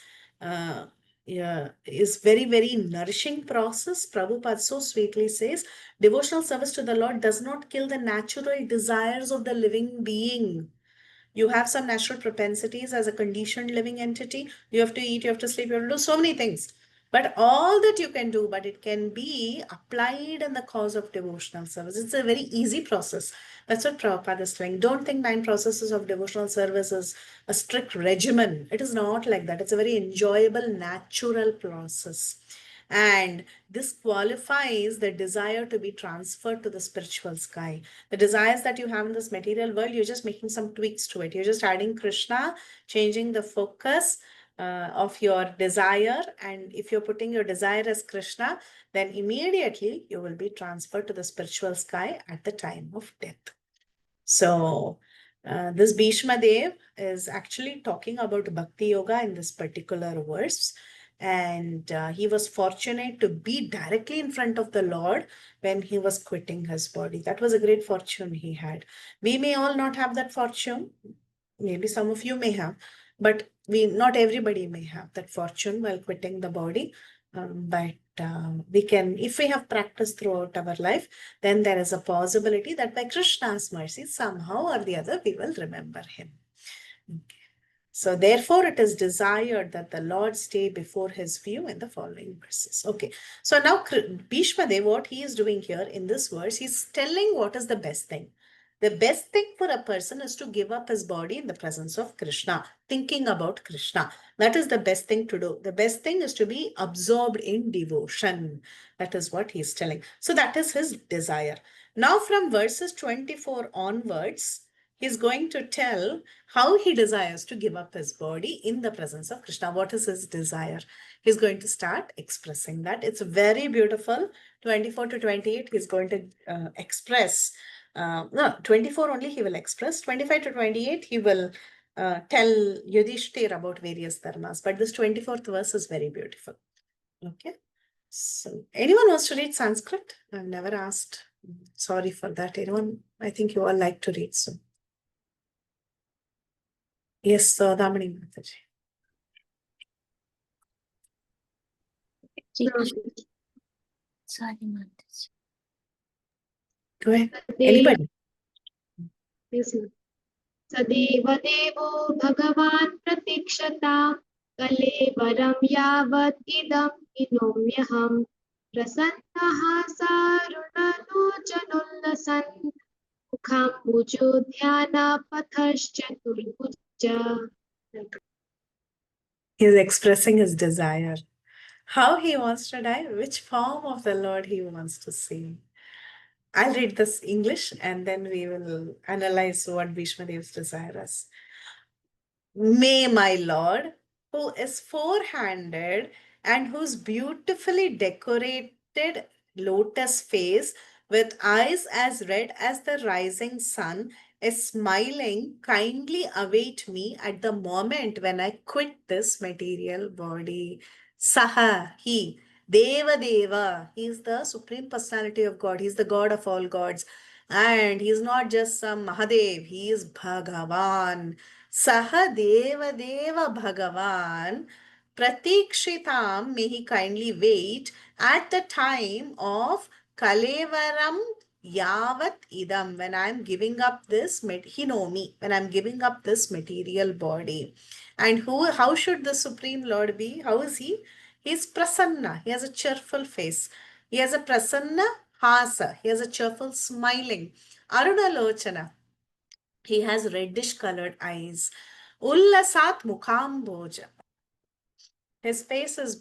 is very, very nourishing process. Prabhupada so sweetly says, devotional service to the Lord does not kill the natural desires of the living being. You have some natural propensities as a conditioned living entity. You have to eat, you have to sleep, you have to do so many things. But all that you can do, but it can be applied in the cause of devotional service. It's a very easy process. That's what Prabhupada is saying. Don't think 9 processes of devotional service is a strict regimen. It is not like that. It's a very enjoyable, natural process. And this qualifies the desire to be transferred to the spiritual sky. The desires that you have in this material world, you're just making some tweaks to it. You're just adding Krishna, changing the focus of your desire. And if you're putting your desire as Krishna, then immediately you will be transferred to the spiritual sky at the time of death. So this Bhishma Dev is actually talking about Bhakti Yoga in this particular verse. And he was fortunate to be directly in front of the Lord when he was quitting his body. That was a great fortune he had. We may all not have that fortune. Maybe some of you may have, but not everybody may have that fortune while quitting the body. But we can, if we have practiced throughout our life, then there is a possibility that by Krishna's mercy, somehow or the other, we will remember him. Okay. So therefore, it is desired that the Lord stay before his view in the following verses. Okay. So now Bhishma Dev, what he is doing here in this verse, he's telling what is the best thing. The best thing for a person is to give up his body in the presence of Krishna, thinking about Krishna. That is the best thing to do. The best thing is to be absorbed in devotion. That is what he's telling. So that is his desire. Now from verses 24 onwards, he's going to tell how he desires to give up his body in the presence of Krishna. What is his desire? He's going to start expressing that. It's very beautiful. 24 to 28, he's going to express. No, 24 only he will express. 25 to 28, he will tell Yudhishthir about various dharmas. But this 24th verse is very beautiful. Okay. So anyone wants to read Sanskrit? I've never asked. Sorry for that. Anyone? I think you all like to read. So yes, Damani Mataji. Sorry, Mataji. Go ahead. Anybody? Yes, ma'am. Sadeva Devo Bhagavan Pratikshate भजतां कलेवरं यावत् इदं विनोम्यहं प्रसन्नः सारुणलोचनोल्लसन् मुखाम्बुजोद्यानपथश्चतुर्भुज. He is expressing his desire. How he wants to die, which form of the Lord he wants to see. I'll read this English and then we will analyze what Bhishma Dev's desire is. May my Lord, who is four-handed and whose beautifully decorated lotus face with eyes as red as the rising sun is smiling, kindly await me at the moment when I quit this material body. Saha, he, Deva Deva, he is the Supreme Personality of God. He is the God of all gods. And he is not just some Mahadev, he is Bhagavan. Saha Deva Deva Bhagavan Pratikshitam, may he kindly wait at the time of Kalevaram Yavat Idam, when I am giving up this, he know me, when I am giving up this material body. And how should the Supreme Lord be? How is he? He is prasanna. He has a cheerful face. He has a prasanna hasa. He has a cheerful smiling. Aruna Lochana. He has reddish colored eyes. Ullasat Mukhamboja. His face is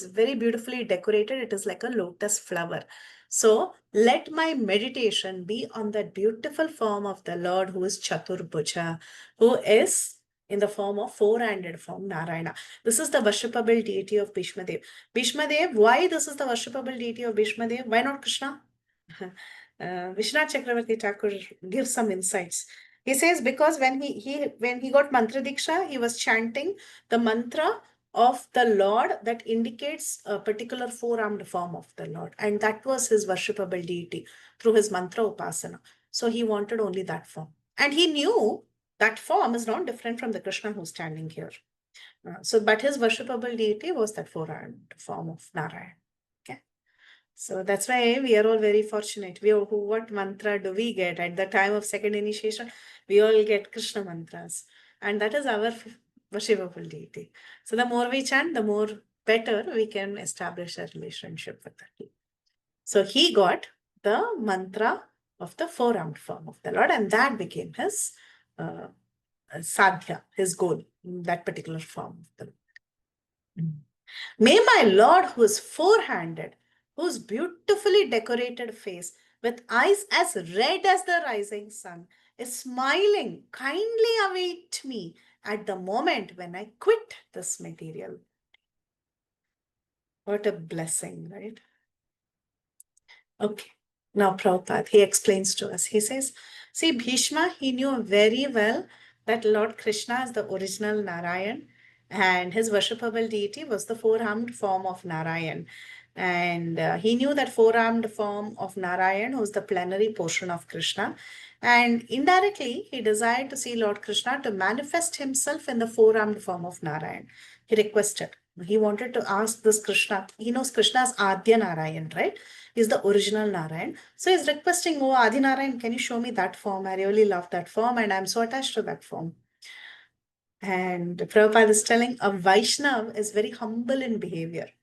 very beautifully decorated. It is like a lotus flower. So let my meditation be on that beautiful form of the Lord who is Chaturbhuja, who is in the form of four-handed form, Narayana. This is the worshipable deity of Bhishma Dev. Bhishma Dev, why this is the worshipable deity of Bhishma Dev? Why not Krishna? Vishwanath Chakravarti Thakur gives some insights. He says because when he got mantra diksha, he was chanting the mantra of the Lord that indicates a particular four-armed form of the Lord, and that was his worshipable deity through his mantra upasana. So he wanted only that form, and he knew that form is not different from the Krishna who's standing here. But his worshipable deity was that four-armed form of Narayan. So that's why we are all very fortunate. What mantra do we get at the time of second initiation? We all get Krishna mantras, and that is our worshipable deity. So the more we chant, the more better we can establish a relationship with that. So he got the mantra of the four-armed form of the Lord, and that became his sadhya, his goal, that particular form of the Lord. May my Lord, who is four-handed, whose beautifully decorated face with eyes as red as the rising sun is smiling, kindly await me at the moment when I quit this material. What a blessing, right? Okay, now Prabhupada, he explains to us. He says, see, Bhishma, he knew very well that Lord Krishna is the original Narayan, and his worshipable deity was the four-armed form of Narayan. And he knew that four-armed form of Narayan was the plenary portion of Krishna. And indirectly, he desired to see Lord Krishna to manifest himself in the four-armed form of Narayan. He requested. He wanted to ask this Krishna. He knows Krishna is Adya Narayan, right? He's the original Narayan. So he's requesting, oh, Adi Narayan, can you show me that form? I really love that form and I'm so attached to that form. And Prabhupada is telling a Vaishnav is very humble in behavior.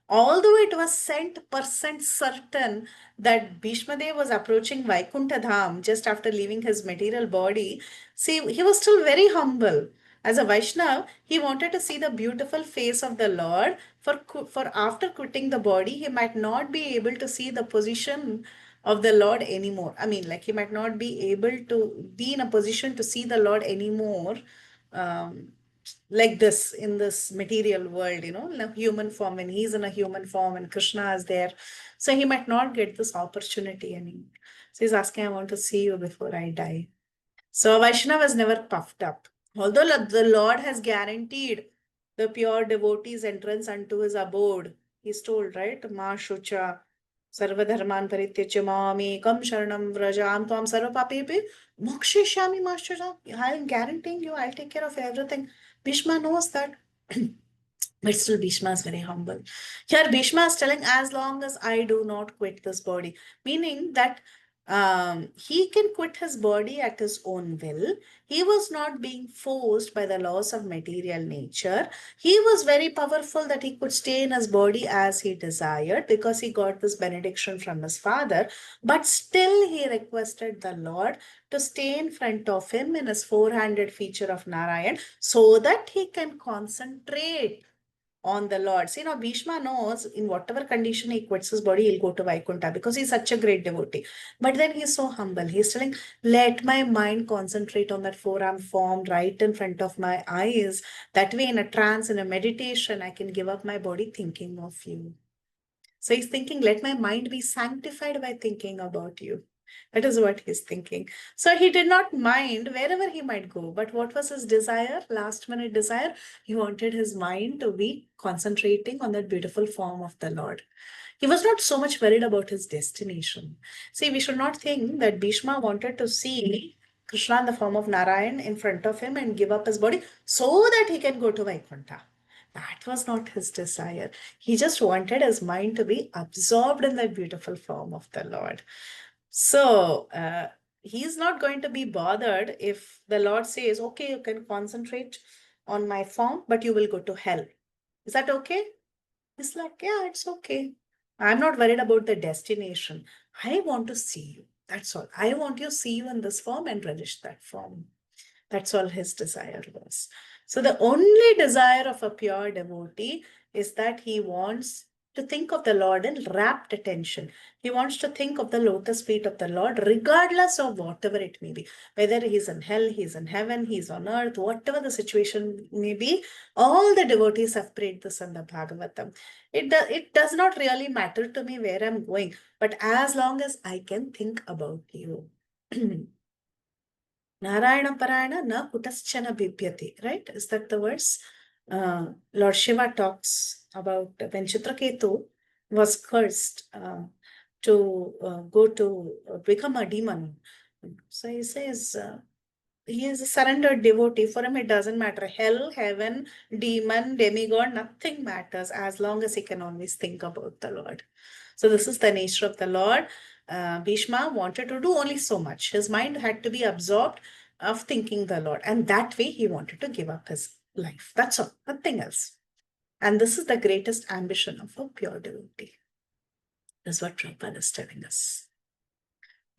Although it was 100% certain that Bhishma Dev was approaching Vaikuntha Dham just after leaving his material body, see, he was still very humble. As a Vaishnav, he wanted to see the beautiful face of the Lord. For after quitting the body, he might not be able to see the position of the Lord anymore. I mean, like he might not be able to be in a position to see the Lord anymore. Like this in this material world, in a human form, and he's in a human form and Krishna is there. So he might not get this opportunity anymore. So he's asking, I want to see you before I die. So Vaishnava is never puffed up. Although the Lord has guaranteed the pure devotee's entrance unto his abode, he's told, right? Ma Shucha, Sarvadharman Parityajya Mamekam Sharanam Vrajam Tvam Sarvapapepe Mokshishami Mashuja. I'm guaranteeing you, I'll take care of everything. Bhishma knows that. But still Bhishma is very humble. Here Bhishma is telling, as long as I do not quit this body, meaning that he can quit his body at his own will. He was not being forced by the laws of material nature. He was very powerful that he could stay in his body as he desired because he got this benediction from his father. But still, he requested the Lord to stay in front of him in his four-handed feature of Narayan so that he can concentrate on the Lord. See, now Bhishma knows in whatever condition he quits his body, he'll go to Vaikuntha because he's such a great devotee. But then he's so humble. He's telling, let my mind concentrate on that forearm form right in front of my eyes. That way, in a trance, in a meditation, I can give up my body thinking of you. So he's thinking, let my mind be sanctified by thinking about you. That is what he's thinking. So he did not mind wherever he might go. But what was his desire? Last minute desire? He wanted his mind to be concentrating on that beautiful form of the Lord. He was not so much worried about his destination. See, we should not think that Bhishma wanted to see Krishna in the form of Narayan in front of him and give up his body so that he can go to Vaikuntha. That was not his desire. He just wanted his mind to be absorbed in that beautiful form of the Lord. So he's not going to be bothered if the Lord says, okay, you can concentrate on my form, but you will go to hell. Is that okay? He's like, yeah, it's okay. I'm not worried about the destination. I want to see you. That's all. I want to see you in this form and relish that form. That's all his desire was. So the only desire of a pure devotee is that he wants to think of the Lord in rapt attention. He wants to think of the lotus feet of the Lord, regardless of whatever it may be. Whether he's in hell, he's in heaven, he's on earth, whatever the situation may be, all the devotees have prayed this in the Bhagavatam. It does not really matter to me where I'm going, but as long as I can think about you. Narayana Parayana na kutaschana bibhyati, right? Is that the verse? Lord Shiva talks about when Chitraketu was cursed to go to become a demon. So he says, he is a surrendered devotee. For him, it doesn't matter. Hell, heaven, demon, demigod, nothing matters as long as he can always think about the Lord. So this is the nature of the Lord. Bhishma wanted to do only so much. His mind had to be absorbed of thinking the Lord. And that way he wanted to give up his life. That's all, nothing else. And this is the greatest ambition of a pure devotee. That's what Prabhupada is telling us.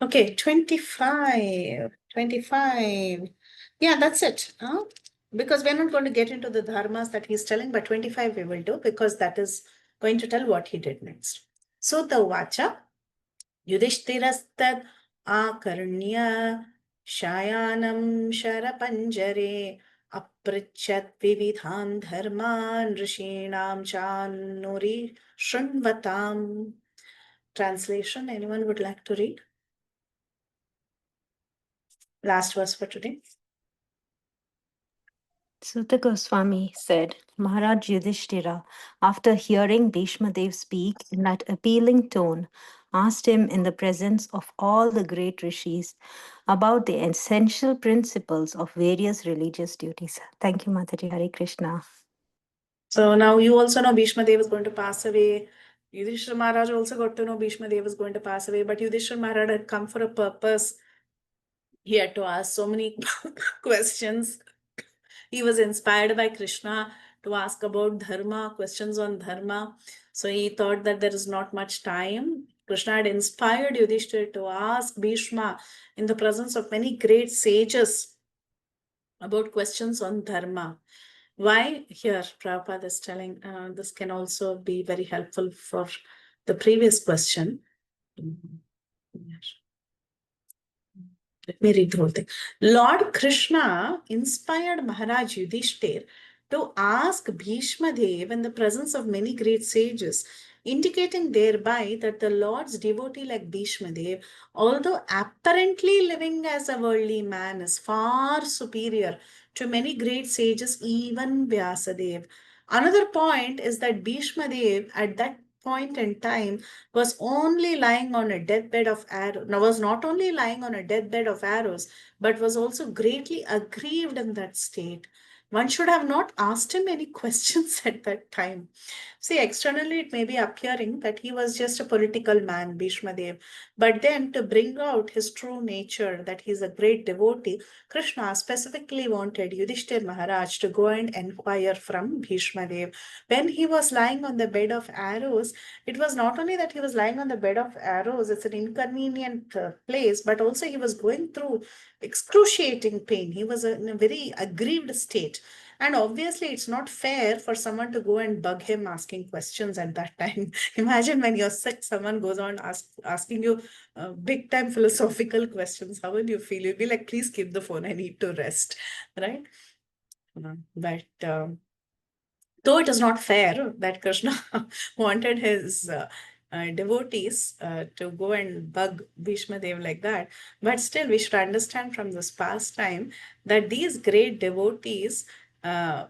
Okay, 25. Yeah, that's it. Because we're not going to get into the dharmas that he's telling, but 25 we will do because that is going to tell what he did next. So the Vacha, Yudhishthirastad Akarnya Shayanam Sharapanjare Aprichat Vividhan Dharman Rishinam Chanuri Shunvatam. Translation, anyone would like to read? Last verse for today. Sutta Goswami said, Maharaj Yudhishthira, after hearing Bhishma Dev speak in that appealing tone, asked him in the presence of all the great rishis about the essential principles of various religious duties. Thank you, Mataji. Hare Krishna. So now you also know Bhishma Dev is going to pass away. Yudhishthira Maharaj also got to know Bhishma Dev is going to pass away, but Yudhishthira Maharaj had come for a purpose. He had to ask so many questions. He was inspired by Krishna to ask about dharma, questions on dharma. So he thought that there is not much time. Krishna had inspired Yudhishthira to ask Bhishma in the presence of many great sages about questions on dharma. Why? Here, Prabhupada is telling this can also be very helpful for the previous question. Let me read the whole thing. Lord Krishna inspired Maharaj Yudhishthir to ask Bhishma Dev in the presence of many great sages, indicating thereby that the Lord's devotee like Bhishma Dev, although apparently living as a worldly man, is far superior to many great sages, even Vyasadev. Another point is that Bhishma Dev at that point in time was only lying on a deathbed of arrows. Now, was not only lying on a deathbed of arrows, but was also greatly aggrieved in that state. One should have not asked him any questions at that time. See, externally it may be appearing that he was just a political man, Bhishma Dev. But then to bring out his true nature, that he's a great devotee, Krishna specifically wanted Yudhishthir Maharaj to go and inquire from Bhishma Dev. When he was lying on the bed of arrows, it was not only that he was lying on the bed of arrows, it's an inconvenient place, but also he was going through excruciating pain. He was in a very aggrieved state. And obviously, it's not fair for someone to go and bug him asking questions at that time. Imagine when you're sick, someone goes on asking you big time philosophical questions. How will you feel? You'll be like, please keep the phone. I need to rest, right? But though it is not fair that Krishna wanted his devotees to go and bug Bhishma Dev like that, but still we should understand from this past time that these great devotees,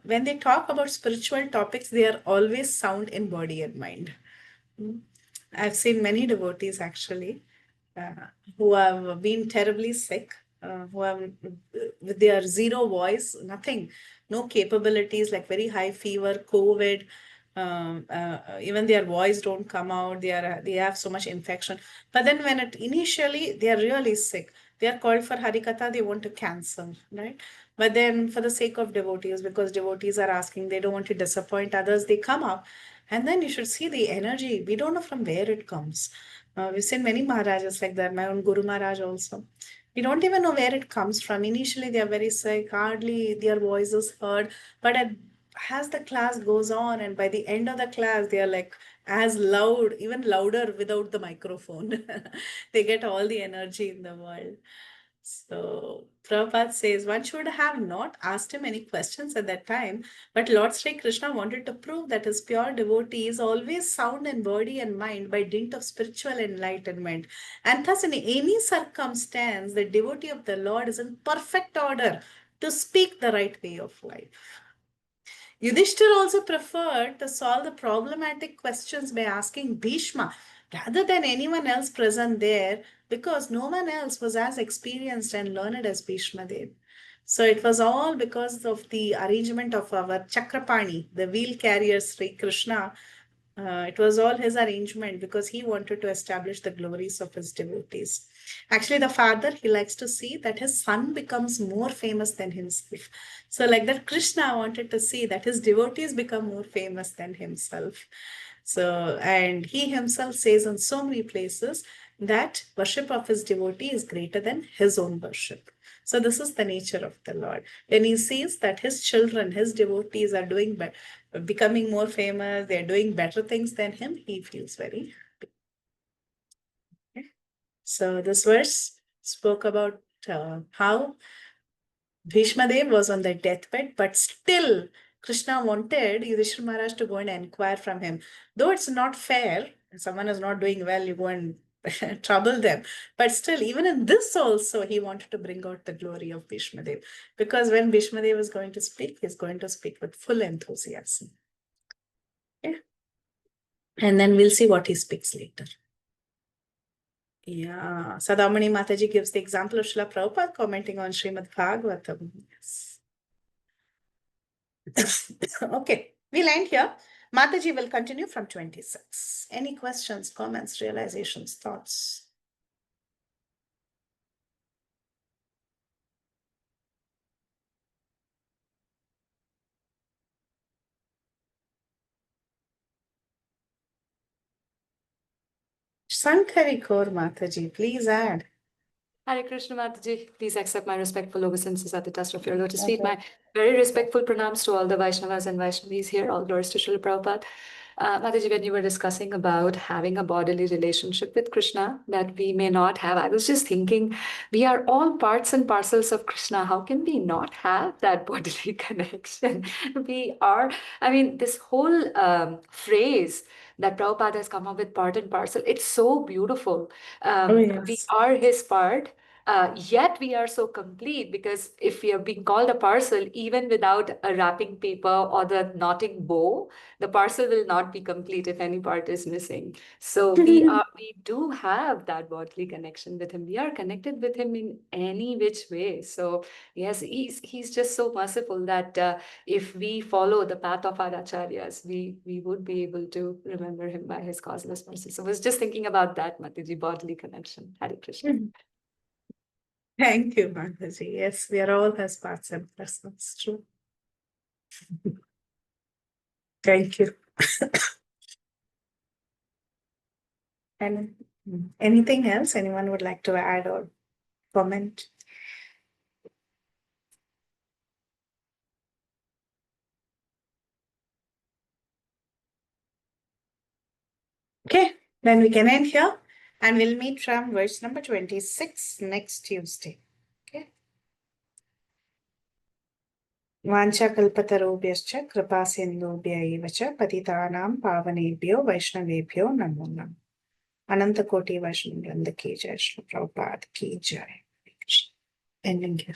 when they talk about spiritual topics, they are always sound in body and mind. I've seen many devotees actually who have been terribly sick, who have with their zero voice, nothing, no capabilities, like very high fever, COVID. Even their voice don't come out. They have so much infection. But then when it initially they are really sick, they are called for Harikatha. They want to cancel, right? But then for the sake of devotees, because devotees are asking, they don't want to disappoint others, they come up. And then you should see the energy. We don't know from where it comes. We've seen many Maharajas like that, my own Guru Maharaj also. We don't even know where it comes from. Initially, they are very sick, hardly their voice is heard. But as the class goes on, and by the end of the class, they are like as loud, even louder without the microphone. They get all the energy in the world. So Prabhupada says one should have not asked him any questions at that time, but Lord Sri Krishna wanted to prove that his pure devotee is always sound in body and mind by dint of spiritual enlightenment. And thus, in any circumstance, the devotee of the Lord is in perfect order to speak the right way of life. Yudhishthir also preferred to solve the problematic questions by asking Bhishma rather than anyone else present there, because no one else was as experienced and learned as Bhishma Dev. So it was all because of the arrangement of our Chakrapani, the wheel carrier Sri Krishna. It was all his arrangement because he wanted to establish the glories of his devotees. Actually, the father, he likes to see that his son becomes more famous than himself. So, like that, Krishna wanted to see that his devotees become more famous than himself. So, and he himself says in so many places that worship of his devotee is greater than his own worship. So, this is the nature of the Lord. When he sees that his children, his devotees are doing better, becoming more famous, they're doing better things than him, he feels very happy. Okay. So this verse spoke about how Bhishma Dev was on the deathbed, but still Krishna wanted Yudhishthira Maharaj to go and inquire from him. Though it's not fair, if someone is not doing well, you go and trouble them. But still, even in this also, he wanted to bring out the glory of Bhishma Dev. Because when Bhishma Dev is going to speak, he's going to speak with full enthusiasm. Okay. And then we'll see what he speaks later. Yeah, Sadamani Mataji gives the example of Srila Prabhupada commenting on Srimad Bhagavatam. Yes. Okay, we'll end here. Mataji will continue from 26. Any questions, comments, realizations, thoughts? Sankari Kaur Mataji, please add. Hare Krishna Mataji, please accept my respectful obeisances at the dust of your lotus feet. My very respectful pranams to all the Vaishnavas and Vaishnavis here, all glories to Srila Prabhupada. Mataji, when you were discussing about having a bodily relationship with Krishna that we may not have, I was just thinking, we are all parts and parcels of Krishna. How can we not have that bodily connection? We are, I mean, this whole phrase that Prabhupada has come up with, part and parcel, it's so beautiful. Yes. We are his part. Yet we are so complete, because if we are being called a parcel, even without a wrapping paper or the knotting bow, the parcel will not be complete if any part is missing. So we do have that bodily connection with him. We are connected with him in any which way. So yes, he's just so merciful that if we follow the path of our acharyas, we would be able to remember him by his causeless mercy. So I was just thinking about that, Mataji, bodily connection. Hare Krishna. Thank you, Mataji. Yes, we are all his parts and persons. True. Thank you. And anything else anyone would like to add or comment? Okay, then we can end here and we'll meet from verse number 26 next Tuesday. Okay. वाञ्छाकल्पतरुभ्यश्च कृपासिन्धुभ्य एव च पतितानां पावनेभ्यो वैष्णवेभ्यो नमो नमः. अनंत कोटि वैष्णव वृंद की जय. श्री प्रभुपाद की जय. Ending here.